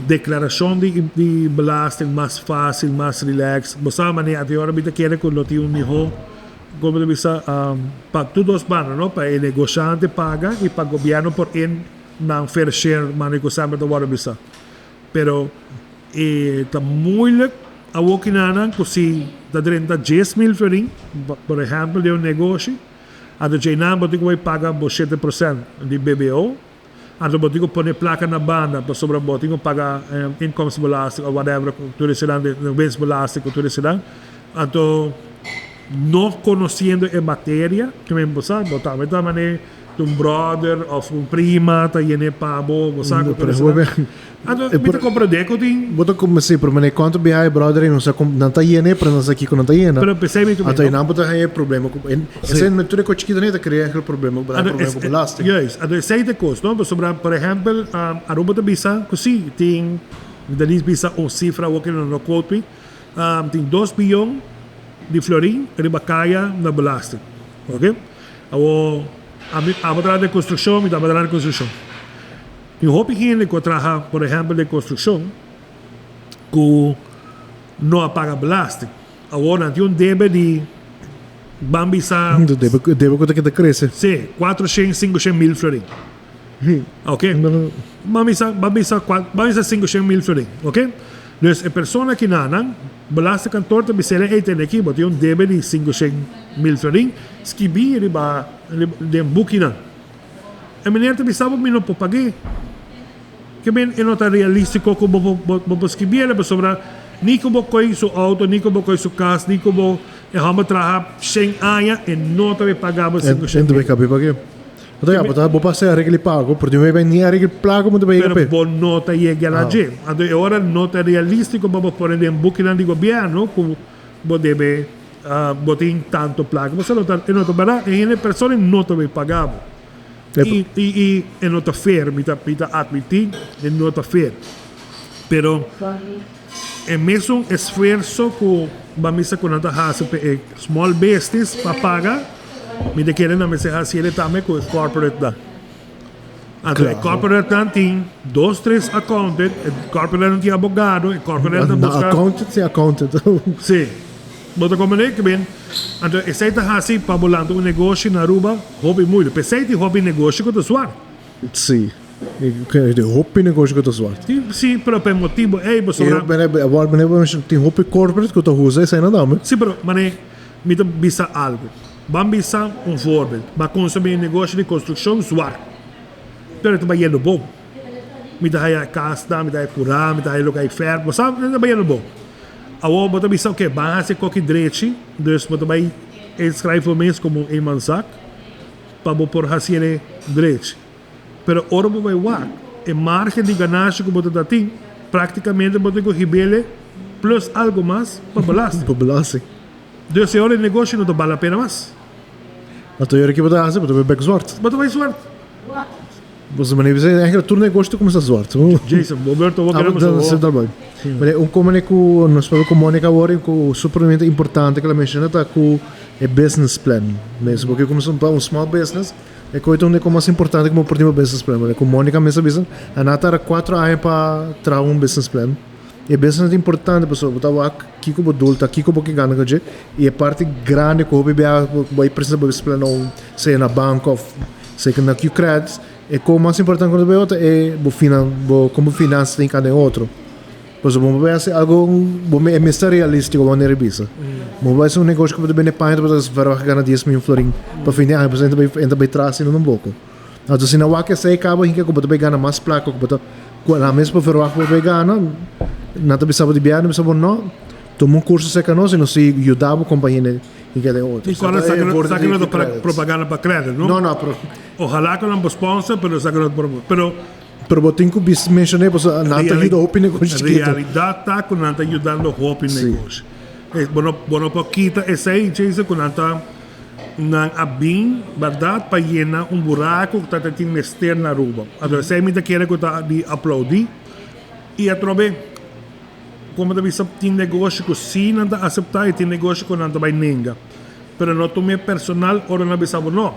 declaração de belasting mais fácil, mais relax. Você maneira até agora bita quer que lote um melhor como bisa para todos os não? Para o negociante paga e para o governo por não fair share manico sempre do bisa. Pero tá muito a wokinana que da 10,000 florin, por exemplo, de um negócio, a do China botico vai pagar 7% de BBO. A do botico põe placa na banda, para sobre botico pagar incomes belasting ou whatever, tudo isso lá, bens belasting, tudo isso lá. Então, não conhecendo a matéria, que me sabe, botar de maneira um brother ou um prima, tá indo para você tudo isso lá. Então, me compreender que tem. Boto como assim, pero mané quanto bem brother e não sei como não tá indo para nós aqui quando não tá indo. Pero pensei me tu. Até não botar aí problema com. Esse não tudo que chiquito nem tá criando aquele problema, problema com belasting. Yes, então sei de coisa, não? Sobre por exemplo, a roupa da bisa, assim, tem daí bisa ou cifra o que não quote, tem 2 bilhões de florim ribacaia na belasting. Ok? A trabalhar de construção, me dá trabalhar de construção. E o hobby que trabalha, por exemplo, de construção, que não paga belasting. Agora, tem débito de bambisa. Débito que cresce. Sim, 400, 500 mil florim. Ok? Bambisa 500 mil florim. Ok? Então, a pessoa que não belasting cantor te bisela tem aqui, mas tem débito de 500 mil florim, que bem de booking. A menina te bisaba que não pode pagar. Que bem, não está realístico como você que bem, mas sobre nem como coi seu auto, nem como coi sua casa, nem como vamos trabalhar 100 anos e não te pagamos 500 mil. Então, já, botar vou passar a regra pago, porque eu nem a regra pago, mas também pero bom não te chega lá gente. Então, agora não está realístico para pôr em booking do governo, como você deve botar tanto placa. Você não está, e a pessoa não te pagamos. E não está fair, me está admitir, não está fair. Pero é mesmo esforço que vamos a fazer small business para pagar, Me de querem na mesa assim ele também com corporate da. Então, corporate não tem 2, 3 accountant, corporate não tem advogado, corporate não busca. Accountant. Sim. Bota como é que bem. Então, esse aí tá assim para bolando um negócio na Aruba, hobby muito. Pensei que hobby negócio com o suar. Sim. De hobby negócio com o suar. Sim, pero per motivo é você. Agora tem hobby corporate que tu usa e sai na dama. Sim, pero mané, me dá bisa algo. Vamos bisa voorbeeld. Maar consumir een negócio de construção zwaar. Pero tu vai indo bom. Me dá aí casa, me dá aí curar, me dá aí lugar ferro, mas sabe, não vai indo bom. Agora bota bisa o que? Base qualquer direito, dus bota vai escrever mês como um mansac, para por fazer direito. Pero ora vai war, a margem de ganância que bota tem, praticamente bota com rebelde plus algo mais para balançar. Para balançar. Dus se o negócio não vale a pena mais. Então eu aqui vou dar para back zwart. Bota vai zwart. Você mané você é que o negócio começa zwart. Jason, Roberto, vou querer você trabalho. Mas como é que nós falamos com Mônica agora, que supermente importante que ela menciona tá com é business plan. Mesmo porque como são um small business, é coisa onde é mais importante como por business plan. Com Mônica mesmo bisa, a nata era 4 anos para trazer um business plan. E business é importante, pessoal. Botar aqui como adulto, aqui como que ganha que e a parte grande que o bebê vai precisar business plan ou seja na bank ou seja na Q-Credits. E como mais importante quando eu é como finanças tem cada outro. Pois vamos ver se algo é mais realístico uma maneira bisa. Vamos ver se um negócio que pode bem pagar para as varas ganhar 10 mil florim para fim de ano, por exemplo, ainda vai trazer num pouco. Então se não há que sair acaba que pode bem ganhar mais placa, que pode na mesma para pode bem ganhar, nada bisa de viagem, bisa não. Toma curso seca nós e não se ajudava a companhia e cada outro. E quando saca para propaganda para crédito, não? Não, pero ojalá que não sponsor, pero saca pero botem que o mencionei, porque não está ajudando a open negócio. A realidade está que não está ajudando a open negócio. Bueno, pouquita esse aí diz que não está não há bem, verdade, para llenar buraco que está tentando mester na Aruba. Então, se me quer que está de aplaudir e atrove como da visa tem negócio que sim não está aceitar e tem negócio que não está vai ninguém. Pero não tomei personal ora não bisa não.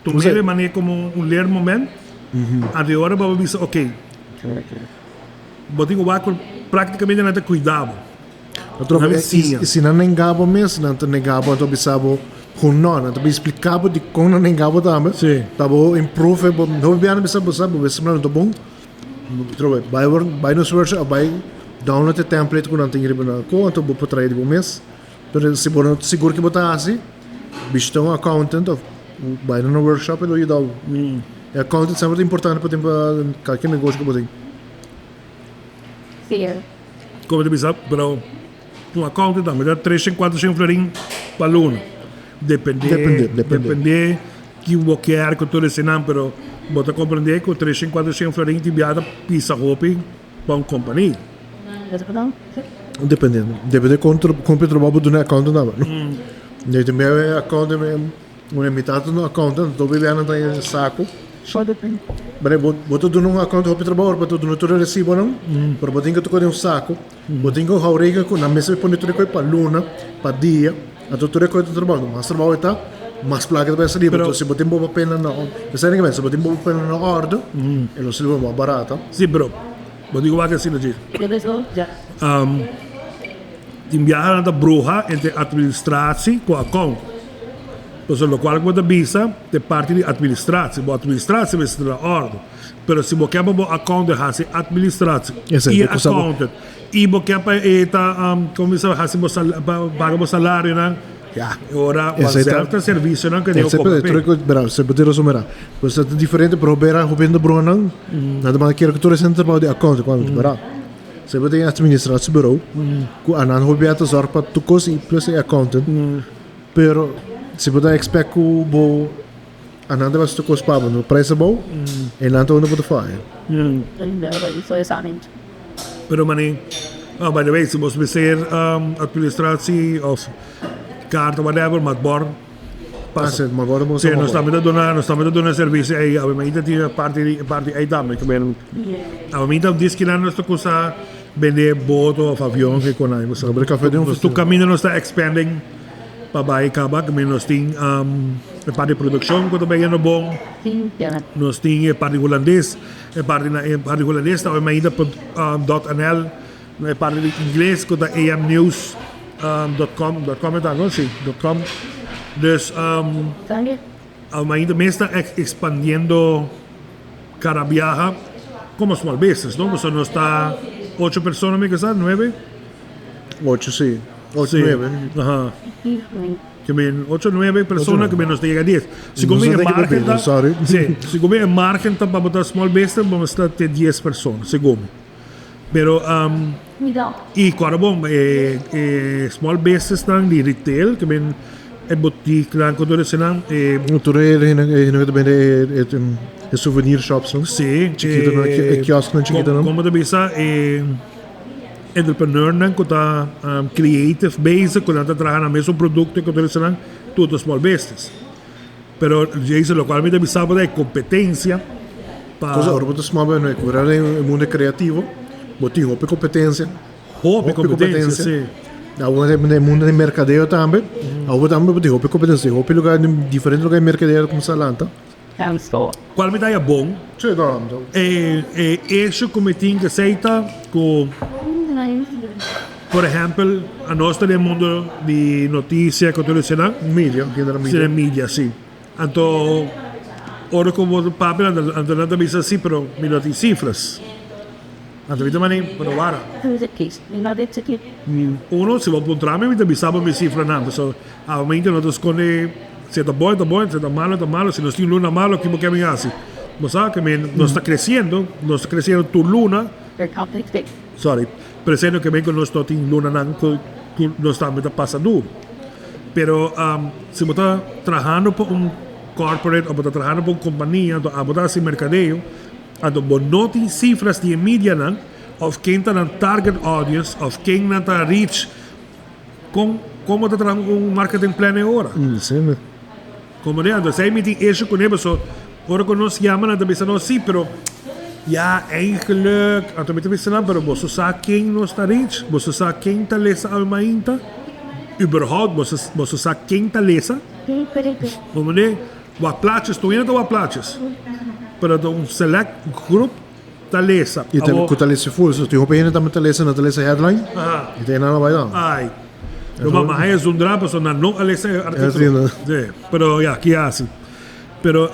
Tomei de maneira como ler momento. A hora para dizer, ok, botinho vácuo praticamente não tem cuidado. E se não negava mesmo, não te negava, então bisabo não te explicava de como não negava também. Sim. Tá bom, improve, não bem bisabo sabe, mas não tá bom. Vai no search, vai download o template que não tem que na conta, vou para trazer de bom mês. Pero se você seguro que botar assim, bicho um accountant, vai no workshop e do ajudar. É accountant sempre importante para qualquer negócio que você tem. Sim. Como você sabe, pero um accountant também dá 300, 400 florim para aluno. Depende que o que é que todo esse não, pero você compreender que 300, 400 florim te viada pisa roupa para uma companhia. Depende quanto trabalho do accountant também. E também é accountant, uma metade do accountant, estou vivendo em saco. Bem, boto do num account hopi trabalho, boto do no recibo não, por botinho tu com saco, botinho haurega com na mesa põe tu com para luna, para dia, a tu com tu trabalho, mas trabalho está, mas placa vai sair, então se botinho boa pena não, você nem se botinho boa pena na ordem, ele se vai mais barata. Sim, bro, botinho vai assim aqui. Enviar da bruxa entre administração com account. Pues lo cual cuando visa de parte de administración, a administración es la orden. Pero si vos querés account de hacer administración y accountant y vos querés como se hace pagamos salario, ya, ahora va a ser servicio que digo como se puede resumir. Pues es diferente, pero vera jovendo brona, nada más quiero que tú resentes para de account quando verá. Se puede administración bureau, que anan hobiata zorg para tu cost y plus accountant. Pero se você expect que o ananda vai se tocar no preço bom e não está onde pode fazer. Isso é exatamente. Pero mani, by the way, se você ser administratie of carta whatever, mas bor passa. Mas agora vamos nós estamos dando serviço aí, a mim tem parte aí também que bem. A mim tem diz que não está coisa vender boto ou avião que com aí, você sobre café de tu caminho não está expanding. para acaba que nós tem a parte de produção que também é no bom. Nós tem a parte de holandês, a parte de holandês está ainda por .nl, a parte de inglês que é amnews.com é não sim, .com. Dus ainda mesmo está expandindo cada viaje como small business, ¿no? Então nós está 8 pessoas, me casar, 9? 8, sim. 8, 9. Ajá. Que ben 8, 9 pessoas que menos chega a 10. Se como é margem, sim. Se como é margem, para botar small business, vamos estar ter 10 pessoas, segundo. Pero e claro bom, small business tang di retail, que ben é boutique lá quando eles não tudo é também é souvenir shops, não? Sim, é quiosque não chiquita, não? Como da bisa entrepreneur não que tá creative base que está trabalhando no mesmo produto que eles não tudo small business. Pero isso localmente bisa é competência para coisa agora botar small business é curar o mundo criativo, botar roupa competência. Roupa competência, sim. Algumas no mundo de mercadeo também, algumas também botar roupa competência, roupa lugar diferente lugar de mercadeo como Salanta. Qual me dá bom? Sim, não. Isso como tem que aceitar com, por exemplo, a nós temos mundo de notícia que tu dizes, mídia, mídia, sim. Então, ora como papel, então não também assim, pero me não tem cifras. Então, então mané, pero agora. Uno se vai encontrar me também sabe me cifra não, então, aumenta nós esconde se está bom, se está malo, se nós tem luna malo, que me assim. Mas sabe que nós está crescendo tu luna. Sorry, presendo que que nós não tem luna não, que nós estamos passando. Pero se você está trabalhando para corporate ou está trabalhando para companhia, ou está assim mercadeo, então não tem cifras de mídia não, ou quem está na target audience, ou quem está reach, como está trabalhando marketing plan agora? Sim. Como é, então aí me tem isso com ele, só agora que nós chamamos na pensando sim, pero ja eigenlijk, então me tem pensando, pero você sabe quem nós está reach, você sabe quem está lesa alma inta, überhaupt, você sabe quem está lesa, como é, wat plaatjes, tu ainda wat plaatjes, pero select groep está lesa. E tem que estar lesa full, se tu roupa ainda está lesa headline, e tem nada vai dar. Ai. Mas é drama, só não lesa artículo. Sí, pero ya, que assim. Pero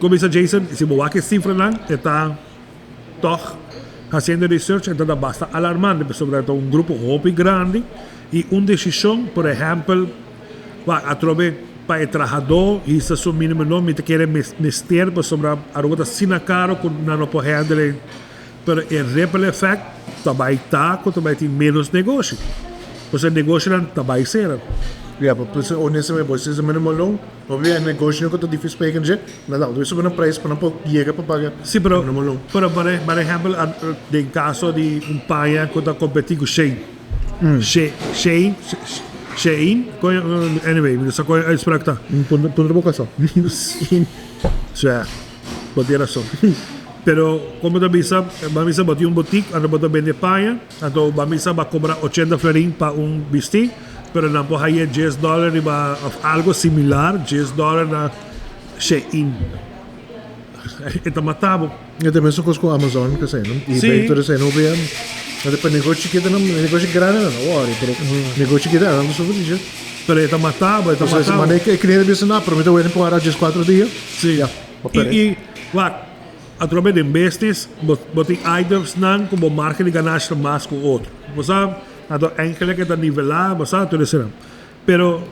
como dice Jason, se você que cifra não, está toch fazendo research, então está bastante alarmante, sobre grupo roupa grande e decisão, por exemplo, a trobe para o trabalhador e se o mínimo não me quer mester sobre a rota sina caro com não pode handle, pero o ripple effect também está com também tem menos negócio. Pois o negócio não também será. Pues honestamente, você se mínimo não, obviamente o negócio não é difícil para ele, não, isso é um preço para não chegar para pagar. Sim, pero por exemplo, em caso de paia que está competindo com Shein, anyway, essa coisa é esperada. Ponto boca só. Sim, pode ter razão. Pero como também sabe, vamos a botar boutique, ando botar vender paia, então vamos a cobrar 80 florin para vestido, pero não pode ir $10 para algo similar, $10 na Shein. Então matava. Eu também sou com a Amazon, que sei, não? E bem tudo sei, não vem. Mas depois negócio chiquito não, negócio grande não, olha, pero negócio chiquito não sobre isso. Pero então matava. Mas é que cliente disse não, prometeu ele para horas 4 dias. Sim. E através de business, botem items não como marca de ganhar mais com outro. Você então eigenlijk está nivelar, você tudo isso. Pero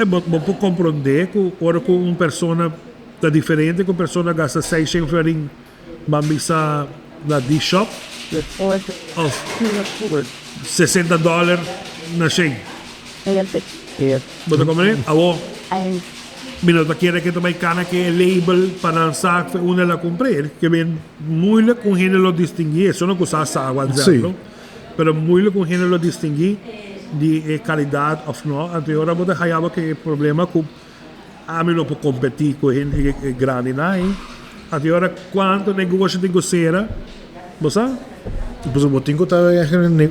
vou compreender que ora com uma pessoa está diferente, com uma pessoa gasta 600 florin, vamos a na D-Shop, of $60 na Shein. Você compreende? Abo, minuto quiere que também cana que é label para lançar que uma la comprei, que bem muito com gênero distinguir, isso não custa água, exemplo, pero muito com gênero distinguir de qualidade ou não. Anterior eu achava que o problema com a mim não pode competir com gente grande, não. Agora quanto negócio tem que ser, você? Pues o botingo está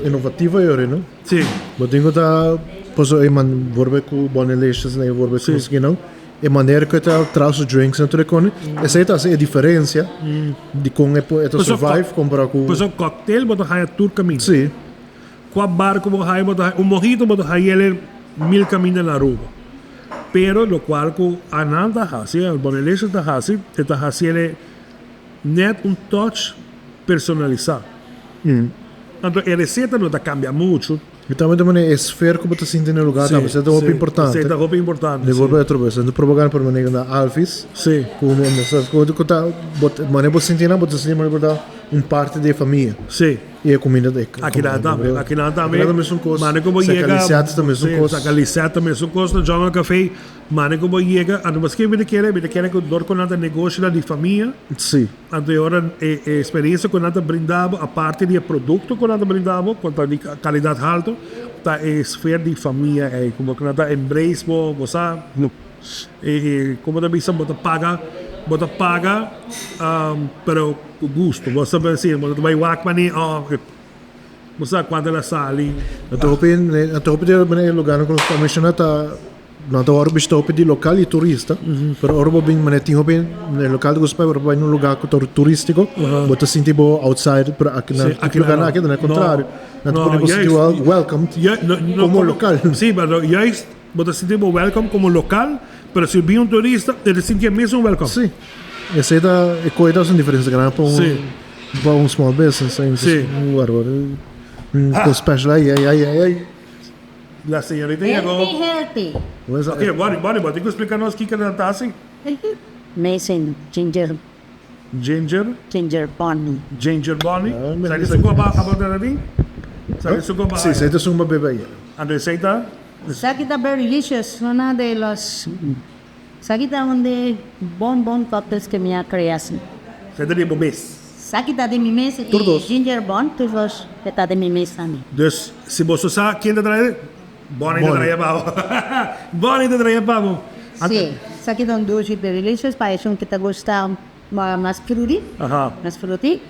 inovativo agora, não? Sim. Botingo está Pues man vorbe ku bonelicious na vorbe ku skinão. E maneira que tá traz os drinks na turecone. Essa é a diferença de com é survive comparar com. Pues o cocktail bota haya tur caminho. Sim. Com barco bota haya bota un mojito bota haya ele 1000 caminho na rua. Pero lo cual com ananda hasi, el bonelicious da hasi, eta hasi ele net un touch personalizado. Tanto a receita não cambia muito. E também é esfera que você sente no lugar, também é roupa importante. Sim, é roupa importante. Devolve outra vez, então propaganda para maneira na Alphys. Sim. Como essas coisas que tá, maneira você sente na, você sente maneira parte da família. Sim. E a comida de. Aqui não também. Aqui não também. Aqui também são coisas. Mane como chega. Sacaliciados também são coisas. Sacaliciados também são coisas. No Jungle Café, mane como chega. Ando mas que me quer que dor com nada negócio de família. Sim. Ando agora experiência com nada brindado, a parte de produto com nada brindado, com qualidade alta. Ta esfera de família é como que nada embrace você como da bisa bota paga pero com gosto você vai assim você vai walk mani você quando ela sai a tope de lugar no que comisiona tá não tá hora bicho tope de local e turista pero hora bem mané tinha bem no local de gosto para vai no lugar turístico você sente bo outside para aqui lugar aqui não contrário não podemos sentir welcome como local sim mas juist você sente bo welcome como local pero se vir turista ele sente mesmo welcome sim essa é coisa são diferença grande para um small business sim com special aí La señorita llegó. Healthy. Ok, Bonnie, ¿tienes que explicarnos qué que está así? Mason, ginger bunny. Ginger Bonnie. ¿Sabes algo about that? ¿Sabes algo about? Sí, esa es una bebé. ¿Andrés Seita? Sakita very delicious. Una de los Sakita donde bon cocktails que me creaste. Seita de bebés. Sakita de mi mes y ginger bun, todos está de mi mes también. Dus, si vos usas, ¿quién te trae? Bonnie te trae pavo. Bonnie te trae pavo. Sí, Sakita un dulce very delicious, para eso que te gusta más fruity. Ajá. Más fruity.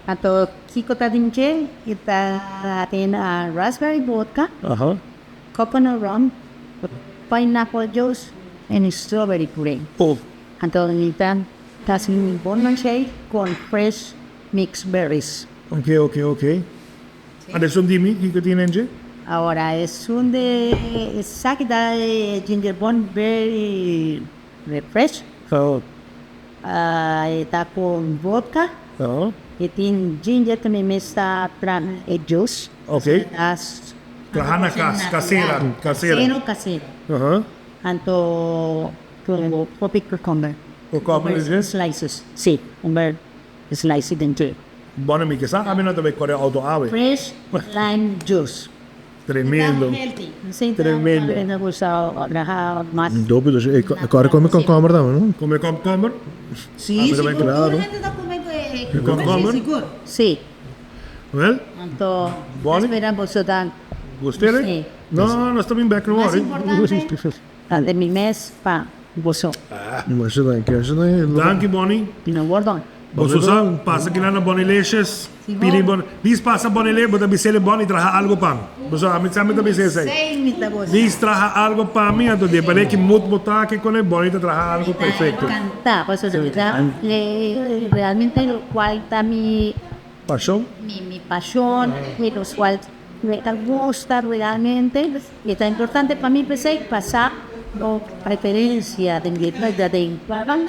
Atau Kiko tadinche, kita tiene raspberry vodka, Ajá. coconut rum, pineapple juice, and strawberry puree. Oh. Atau kita kasih bon shake con fresh mixed berries. Ok. Adesso dimmi che tiene in giro. Ahora es un de Sakita ginger bun very fresh. Oh. Está con vodka. Oh. E tem ginger também mesta para juice. Ok. As Trajana casera. Caseiro. Ajá. Anto con tropic cucumber. Cucumber is this? Slices. Sí, cucumber slice dentro. Buona mica sa, a me non deve correre auto ave. Fresh lime juice. Tremendo. Sim, Tremendo. Eu gostava mais. Dopo, agora come com câmera também, não? Come cucumber? Sim, também claro. Cucumber? Sim. Well, Anto, Buoni? esperamos dar. gostere? Sì. No, non sto in back no Mais more. importante, de mi mes pa gozo. Mas ajuda aí. Danke, Bonnie. Pino Gordon. Você sabe, passa aqui na Bonilicious. Piri bon. Diz passa Bonilicious, bota bisele Bonnie traha algo pam. Você a mim também bisele sei. Sei mi ta gozo. Diz traha algo pam mim, então de para que muito botar que com ele Bonnie te traha algo perfeito. Canta, pues eso realmente lo cual está mi Paixão? pasión, y lo cual me gusta realmente. Y es importante para mí pasar la preferencia de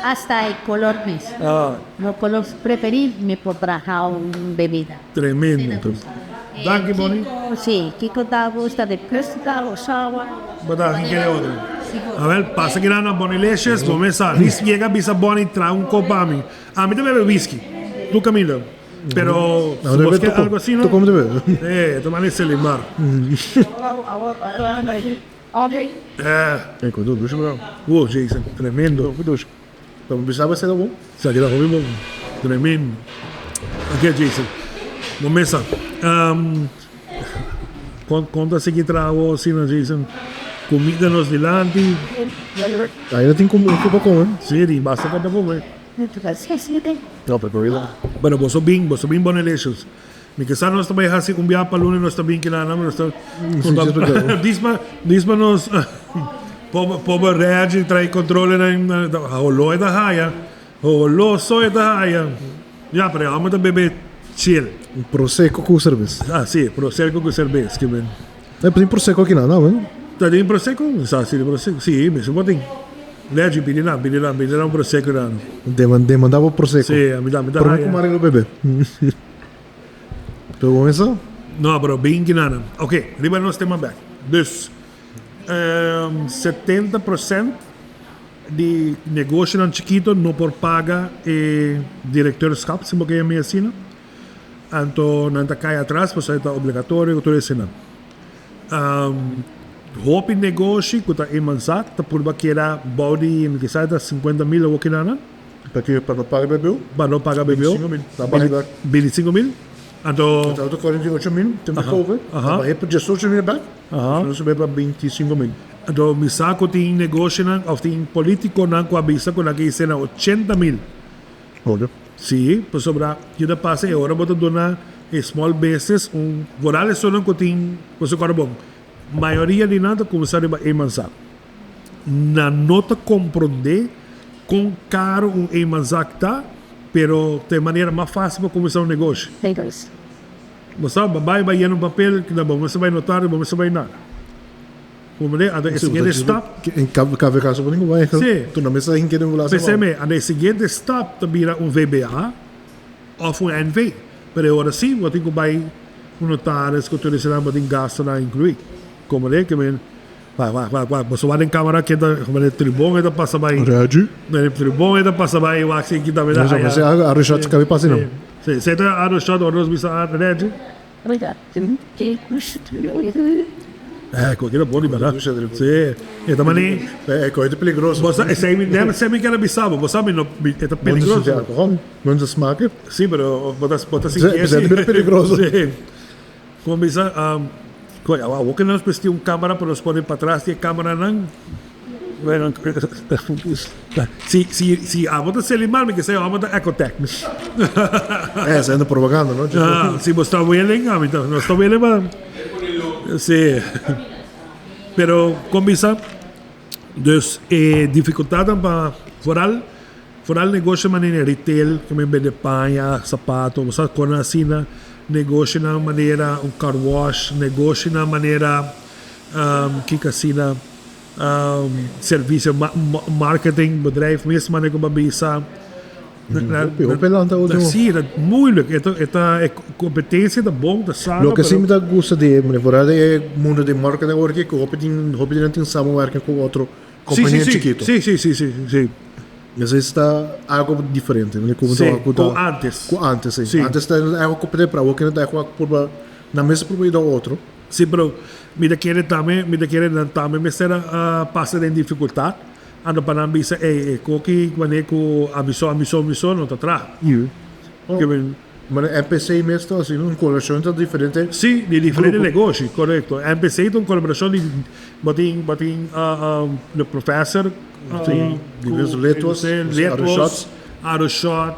hasta el color mes. Ah, El color preferido me podrá una bebida. tremendo. Danke, Bonnie. Sí, Kiko da gusta de pesca o sour. Bota aqui que outro. A ver, passa aqui na Bonilicious, vamos ver. Diz chega bisa Bonnie traha um copo a mim. A mim também bebe whisky. Tu Camila. Pero Não, se deve você quer algo assim, tu não? como deve. Tomar esse limar. É, quando deixa eu Oh, Jason, tremendo. Então, precisava ser bom. Sabe lá, vamos tremendo. Aqui, Jason. Vamos começar. Conta se que trago assim, Jason. Comida nos delante. Ainda tem como um pouco com, hein? Sim, basta para comer. Não, para correr lá. Bueno, vos sos bien Bonilicious. Mi casa nós também assim um dia para lunes nós também que nada nós disma nós pobre reage trai controle na holo da haia holo soy da haia já para vamos a beber chill Prosecco com cerveja. ah sim prosecco com cerveja que bem Tem Prosecco aqui não, não? tá tem prosecco sa sim prosecco sim mesmo botem Leggi pedi um prosecco não Demandava Prosecco. sim me dá Para mim, como o bebê. Tu começa? não bro bem que nada ok riba nós temos back dus 70% de negócio não chiquito não por paga diretorskap se porque é minha assina então não está cai atrás pois é obrigatório tudo isso não hope negócio que está imansak tá por baqueira body que sai da 50 mil ou que nada Para não pagar bebê? para não pagar bebê 25 mil então Então, 48 mil, tem que cover. Vai para 18 mil back. Não se para 25 mil. então me saco tem negócio não ou tem político não com a bisa com aqui cena 80 mil Olha. sim por sobra que da passa agora bota dona small business voral só não tem você cara bom maioria de nada começar a emansar na nota compreender com caro emansar tá pero de maneira mais fácil para começar negócio Entonces, você vai ir no papel que não você vai notar você vai nada como é a seguinte stop Em cada caso, não vai. Sim. Tu não me sai em que não vai. PCM, a seguinte stop vira VBA ou NV. Pero agora sim, vou ter que vai notários que utilizarão para gasto na incluir. Como é que men vai. Você vai em câmera que da como tribom da passa vai. Reage. Na tribom da passa vai o axi que da Mas você a rechaça que vai passar não. Sim, você tá a rechaça ou nós bisa a rede. oiga, que Qualquer bom de verdade. Sim. E também É coisa perigosa. você esse me deve ser me que era bisabo, você sabe não é perigoso. Não se smaken. Sim, pero botas assim É perigoso. Sim. Como bisa o que nós pesti câmera para nós poder para trás e câmera não bueno se a bota se limar me que sei a bota ecotech É, saindo propaganda, não? se você está willing então nós está willing mas sim pero como bisa dus dificuldade para foral negócio maneira retail que me vende panha sapato você com assim negócio na maneira car wash negócio na maneira que casina serviço marketing bedrijf mesmo maneira como bisa sim é moeilijk é competência da bom da sala Lo que sim me dá gosto de verdade é mundo de marketing porque que hobby não tem samenwerking com outro companhia chiquito. Sim. Mas está algo diferente, né? Como com antes. Com antes, sim. Antes está algo competente para o que não está por na mesa por meio do outro. Sim, pero me querer também me será passa em dificuldade. Ano para não bisa coque quando com avisou não tá atrás. Mas MPC mesmo assim, uma colaboração tá diferente. Sim, de diferente negócio, correto. MPC é uma colaboração de bating o professor diversos letras, Aeroshot,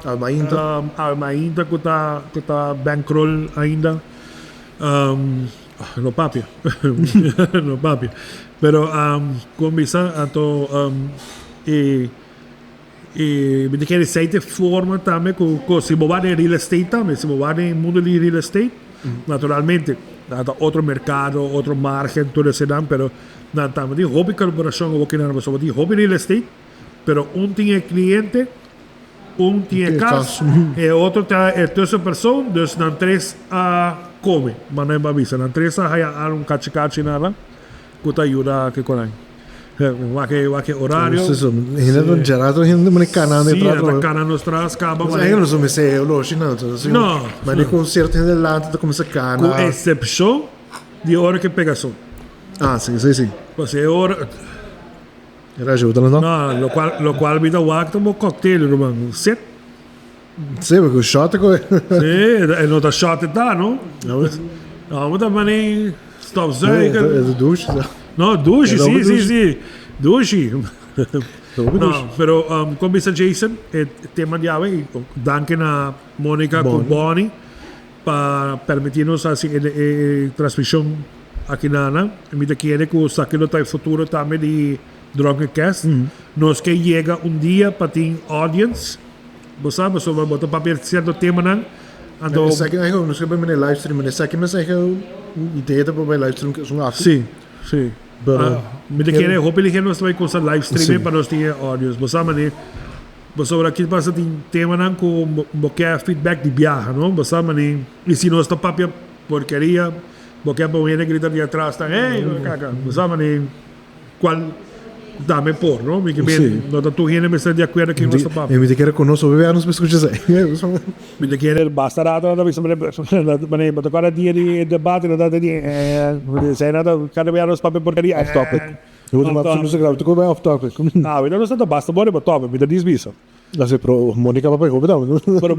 Armainta que tá bankroll ainda. No papi. No papi. Pero como bisa ato me quer dizer forma também com se mover em real estate também se mover em mundo de real estate naturalmente nada outro mercado outro margem tudo isso não pero nada também de hobby colaboração ou que não mas de hobby real estate pero tinha cliente tinha caso e outro é terceira pessoa dus não três come mas não é babisa não três há cachicachi nada que te ajuda que com Wake horário. Ainda gerato ainda me canal de trabalho. Sim, canal nos traz cabo. Mas aí não me sei, eu logo não. Mas de concerto ainda lá tu começa canal. Com exceção de hora que pegação. Sim. Você hora. Era ajuda não? Não, lo qual me dá o acto mo cocktail, irmão. Set. Sim, porque o shot é. Sim, não tá shot tá, não? Não, mas também stop zero. É do douche. No, douche, sim. Douche. No, pero como dice Jason, tema de ave, danke na Monica con Bonnie, para permitirnos así transmisión aquí nada. Me quiere que saque el futuro también de Drunken Cast. No es que llega un día para ti audience, vos sabes, sobre botar papel cierto tema nan. Ando sa akin ay no sa ba may live stream na sa akin sa ideia para o live stream que é um sim. Me quiere hopefully que nós vai com live streaming para nós ter audience. Vos sabes, vos sobre aqui passa tem tema nan com boquer feedback de viaja, não? Vos sabes, e se nós está papel porcaria, boquer para o gritar de atrás, tá? Ei, caca. Vos sabes, qual dame por, ¿no? Mi que bien, no tu gente me está de acuerdo que no está papá. Me te quiere conocer, bebé, nos escuchas ahí. Me te quiere basta rato, no bisa me but cada dia de debate na data dia sei nada, cada vez nos papel porcaria off topic. Eu vou tomar você grava, tu vai off topic. Ah, não está basta bora but topic, me dá desvisa. Lá se pro Mônica papai, como não? Pero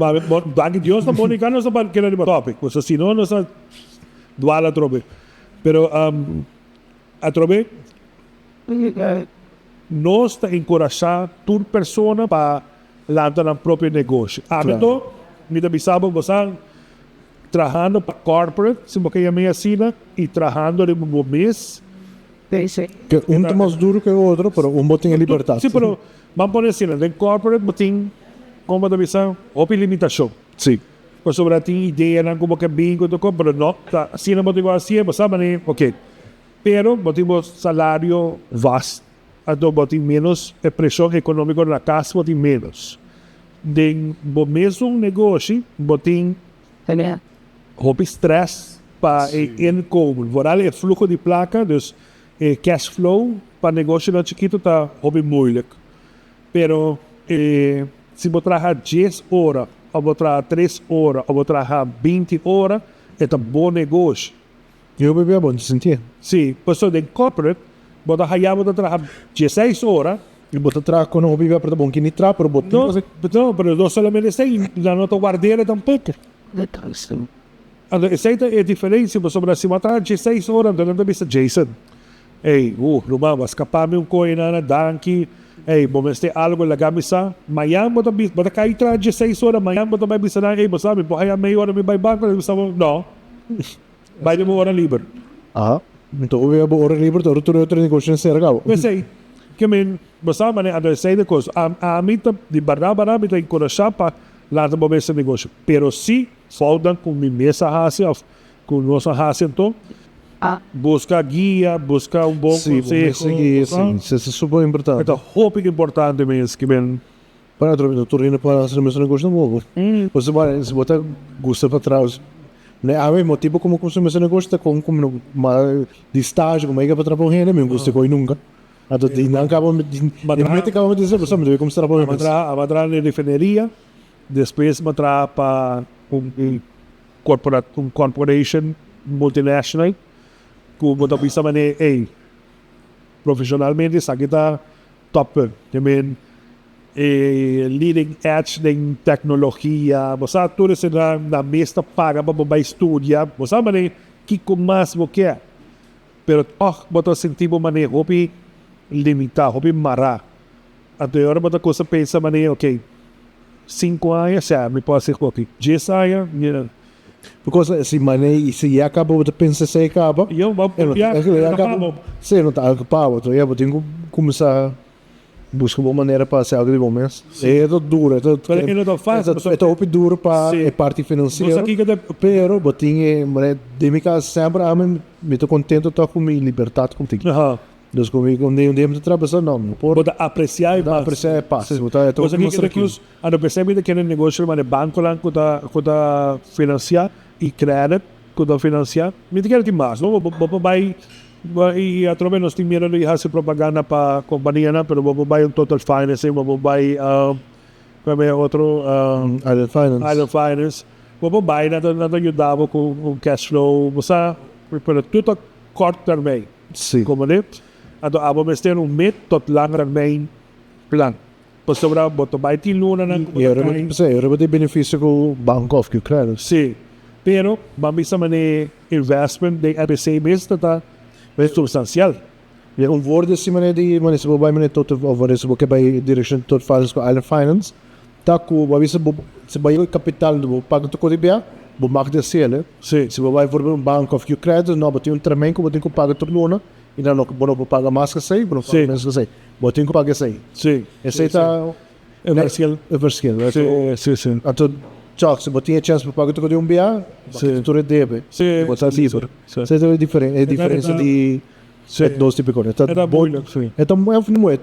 danke Dios na Mônica não está para que não topic, pois se não não está duala trobe. Pero a trobe nós está encorajar toda pessoa para lançar um próprio negócio. Claro. Me dá bisabo você trabalhando para corporate, se você é meio assim, e trabalhando de um mês. Que tá mais duro que o outro, mas tem a liberdade. Sim, mas vamos pôr assim, em corporate tem como dá bisabo, outra limitação. Sim. Mas sobre tem ideia não como que bem quando mas não, tá assim não pode assim, você sabe, ok. Pero temos salário vasto. Então, tem menos pressão econômica na casa, tem menos. De mesmo negócio, tem estresse para income. Voral é fluxo de placa, então cash flow para negócio não chiquito está muito. Pero se você trabalhar 10 horas, ou você trabalhar 3 horas, ou você trabalhar 20 horas, é um bom negócio. Eu bebê é bom de sentir. Sim, pessoal de corporate, você trabalha 16 horas. E você trabalha com o bebê para bom que nem trabalha, para botar. Não, mas não somente assim, na nota guardeira também. Essa é a diferença, mas sobre se matar 16 horas, então não bisa Jason. Ei, rumah, mas kapami um coisa na danke. Ei, vamos ter algo lá gamisa. Amanhã você cai tra 16 horas, amanhã você vai bisa na, ei, você sabe, por aí meia hora me vai banco, não. Vai de uma hora livre. Ah, então eu vou hora livre, outro negócio não será legal. Mas sei, que você sabe, a sei de coisa, a mim de barra me encorajar para lá no momento esse negócio. Pero se faltam com minha mesa raça, com nossa raça então, buscar guia, buscar bom consejo. Sim, isso é super importante. É muito importante mesmo que bem. Para turina para fazer esse negócio novo. Você vai, se você gosta para trás, né? A mim motivo como consumir esse negócio como uma de estágio, como é que para trabalhar, né? Me gosto coi nunca. Ato di não acaba de dizer, você me deve começar a trabalhar. A madra na refineria, depois madra para corporation multinational. Como você bisa mané, profissionalmente isso aqui está top, também leading edge de tecnologia, você tudo isso na mesa paga para estudar, você mané que mais você quer, pero você sentir mané hobby limitar, hobby marrar, até agora você coisa pensa mané, ok, 5 anos já me pode ser ok, 10 anos, Porque se mané se acaba de pensar se acaba. Eu vou acaba. Se não está acabado, então eu tenho que começar a buscar uma maneira para ser algo de bom mês. É duro, é muito duro para a parte financeira. Pero botinha, mané, de minha casa sempre a mim me estou contente estar com minha liberdade contigo. Dus comigo um dia me trabalhar não por apreciar e passa. Você que a não percebe que no negócio mas banco lá que financiar e crédito que financiar me quer que mais não vai e através nós temos medo de fazer propaganda para companhia não pero vai total finance vai como é outro Island Finance vai nada ajudava com cash flow você para tudo curto termino sim como é Então, vamos ter mid tot langer termijn plan. Pas sobra boto vai ti luna na. Eu ter benefício com o banco of Ukraine. Sim. Pero vamos também investment de ABC mesmo tá substancial. E woord is mané de mané se vai mané tot over is porque vai direction tot faz com Island Finance. Tá com vai se vai capital do pago to Coribia. vou marcar de sele. Sim. Se você vai por um banco of credit, não, você tem um tremendo que você tem que pagar tudo lona, e não vou pagar mais que sei, não Sim. menos que sei. Você tem que pagar sei. Sim. Esse está É Marcial. é verschil. Sim. Então, tchau, se você tem chance para pagar tudo um BA, você tudo deve. Sim. Você está livre. Sim. Isso é diferente, é diferença de dois tipos de coisas. Era muito, sim. Então, é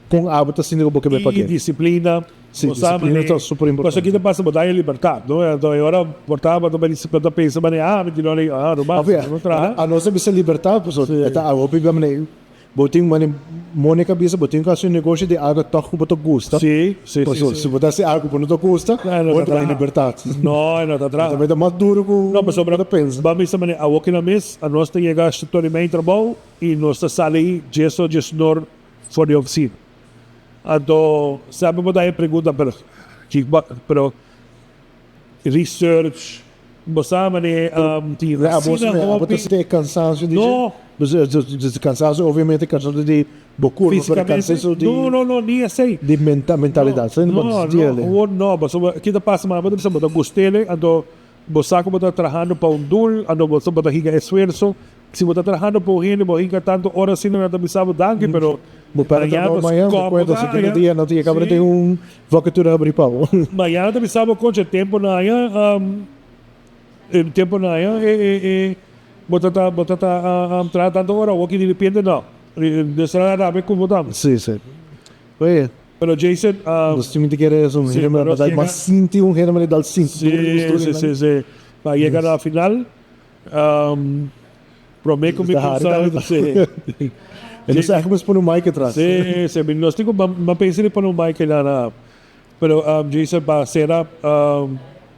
com hábito assim que você vai E pagar. disciplina. Sim, disciplina está super importante. Mas aqui te passa mudar a liberdade, não é? Então, agora, portava, não disciplina, pensa, mas não basta, não traz. A nossa bisa libertad, pessoal. Eta a opi bamne. Boting mane Mônica bisa boting kasi negócio de algo toco boto gusta. Sim. Pessoal, se botasse algo por não to gusta, boto a liberdade. Não está atrás. Também tá mais duro com. Não, mas sobre a pensa. Vamos também a walk na mesa, a nós tem chegar a também trabalho e nós sala aí gesso gestor for the oficina. Então, sabe botar aí pergunta pero research você mané tem você tem cansaço de não de cansaço obviamente cansaço de bocur cansaço de não nem assim de mentalidade não mas aqui da passa mais você botar gostele então você como está trabalhando para dul então você botar higa esforço se você está trabalhando para higa tanto horas assim não está sabe danke pero para amanhã depois do segundo dia não tinha acabado de vacatura abrir pau amanhã também sabe quanto tempo na el tempo na bota tratando agora o que depende não deixar a ver como estamos sim foi pero Jason nós temos que querer isso mas sinti realmente dal sinto sim vai chegar na final prometo me pensar ele sai como por um mic atrás sim nós temos uma pensar para um mic lá pero Jason para ser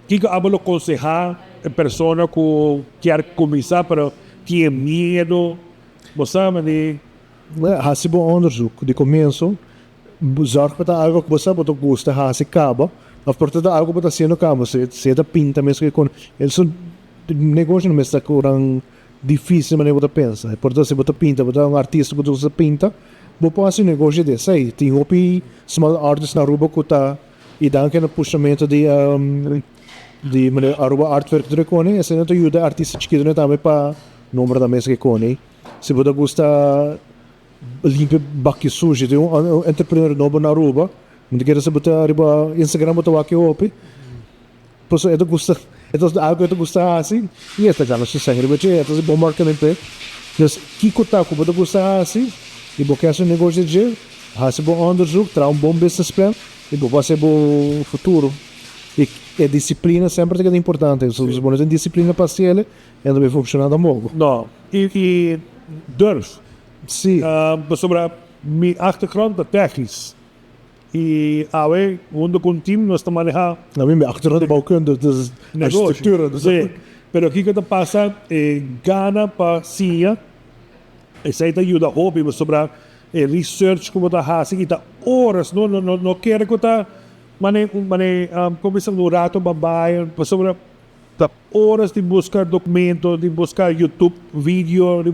que hablo aconsejar persona que quer começar pero tem medo você sabe hasi bom onderzoek de começo zorg para algo que você botou gosta hasi acaba a porta da algo para ser no campo se da pinta mesmo que com eles são negócio não está curang difícil mas você pensa porta se você pinta botar artista que você pinta você pode negócio desse aí tem opi small artists na Aruba que tá e dan que no puxamento de Aruba artwork de Recone, essa não ajuda artistas que não também para número da mesa que Recone. Se você gosta limpa baki sujo, tem entrepreneur novo na Aruba, não quer se botar Aruba Instagram botar aqui open. Pois é gosta, algo que gosta assim, e esta já não se sangue, mas é então bom marketing. Mas que conta com você gosta assim, e você quer um negócio de há-se bom onderzoek, traz bom business plan, e você vai bom futuro. E a disciplina sempre é importante. Se você não tem disciplina para ele, não vai funcionar da mogo. Não. E durf. Sim. Sobre a minha achtergrond técnico. E aí, onde com o time nós estamos manejando. Na minha achtergrond bouwkunde, dus a estrutura. Sim. Pero aqui que passa gana para cia. Isso aí ajuda hobby sobre research como está fazendo. E tá horas, não quero que está começa no rato babai sobre horas de buscar documentos, de buscar YouTube vídeo, de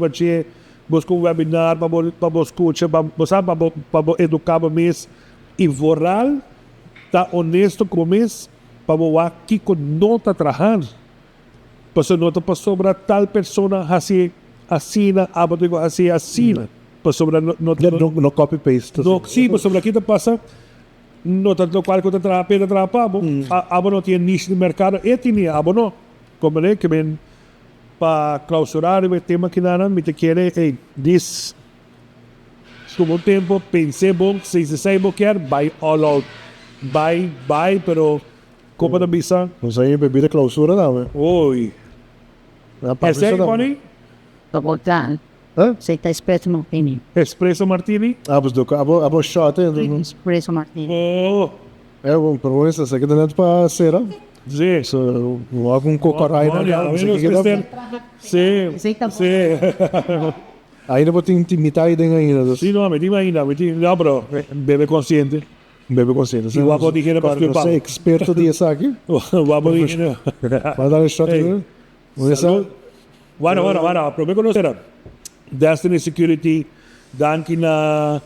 buscar webinar para escutar, para educar mais e voral tá honesto como mês para voar que não está trabalhando para não para sobre tal pessoa assim para sobre no copy paste. Sim, para sobre aqui tá passa no tanto qual que está pena trapamos não tinha nicho de mercado e tinha não como é que bem para clausurar o tema que não me te quer diz como tempo pensei bom se sai bom quer buy all out buy pero como da bisa não sei bebida clausura não oi esse é Connie Botan. Sei tá espresso martini. Espresso martini? Abos do abo shot. Espresso martini. Oh. É bom, pero isso é que dá para ser. Sim. So, algum cocorai na. Sim. Sim. Ainda vou ter intimidade ainda. Sim, não, me diga ainda, não, bro. Bebe consciente. Bebe consciente. E o abo diga para você é experto disso aqui? O abo diga. Para dar shot. Bueno, problema con nosotros. Destiny Security, dan que na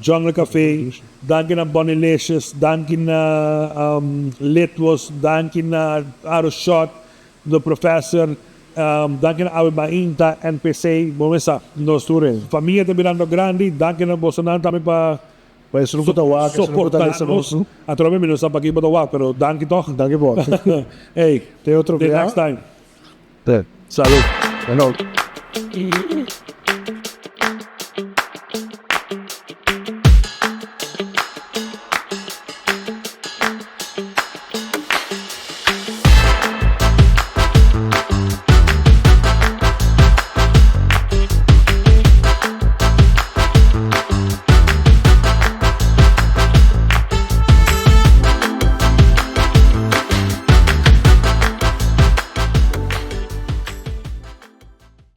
Jungle Cafe, danke na Bonilicious, danke na Litwas, danke na Shot, do Professor, danke na Awe Inta, NPC, bomesa, nos ture. Família de Miranda Grande, danke na Bolsonaro também para soportarnos. A trobe me não sabe aqui para o pero danke toch. Danke po. Hey, Tem outro next time. Salud. Salud. Hello.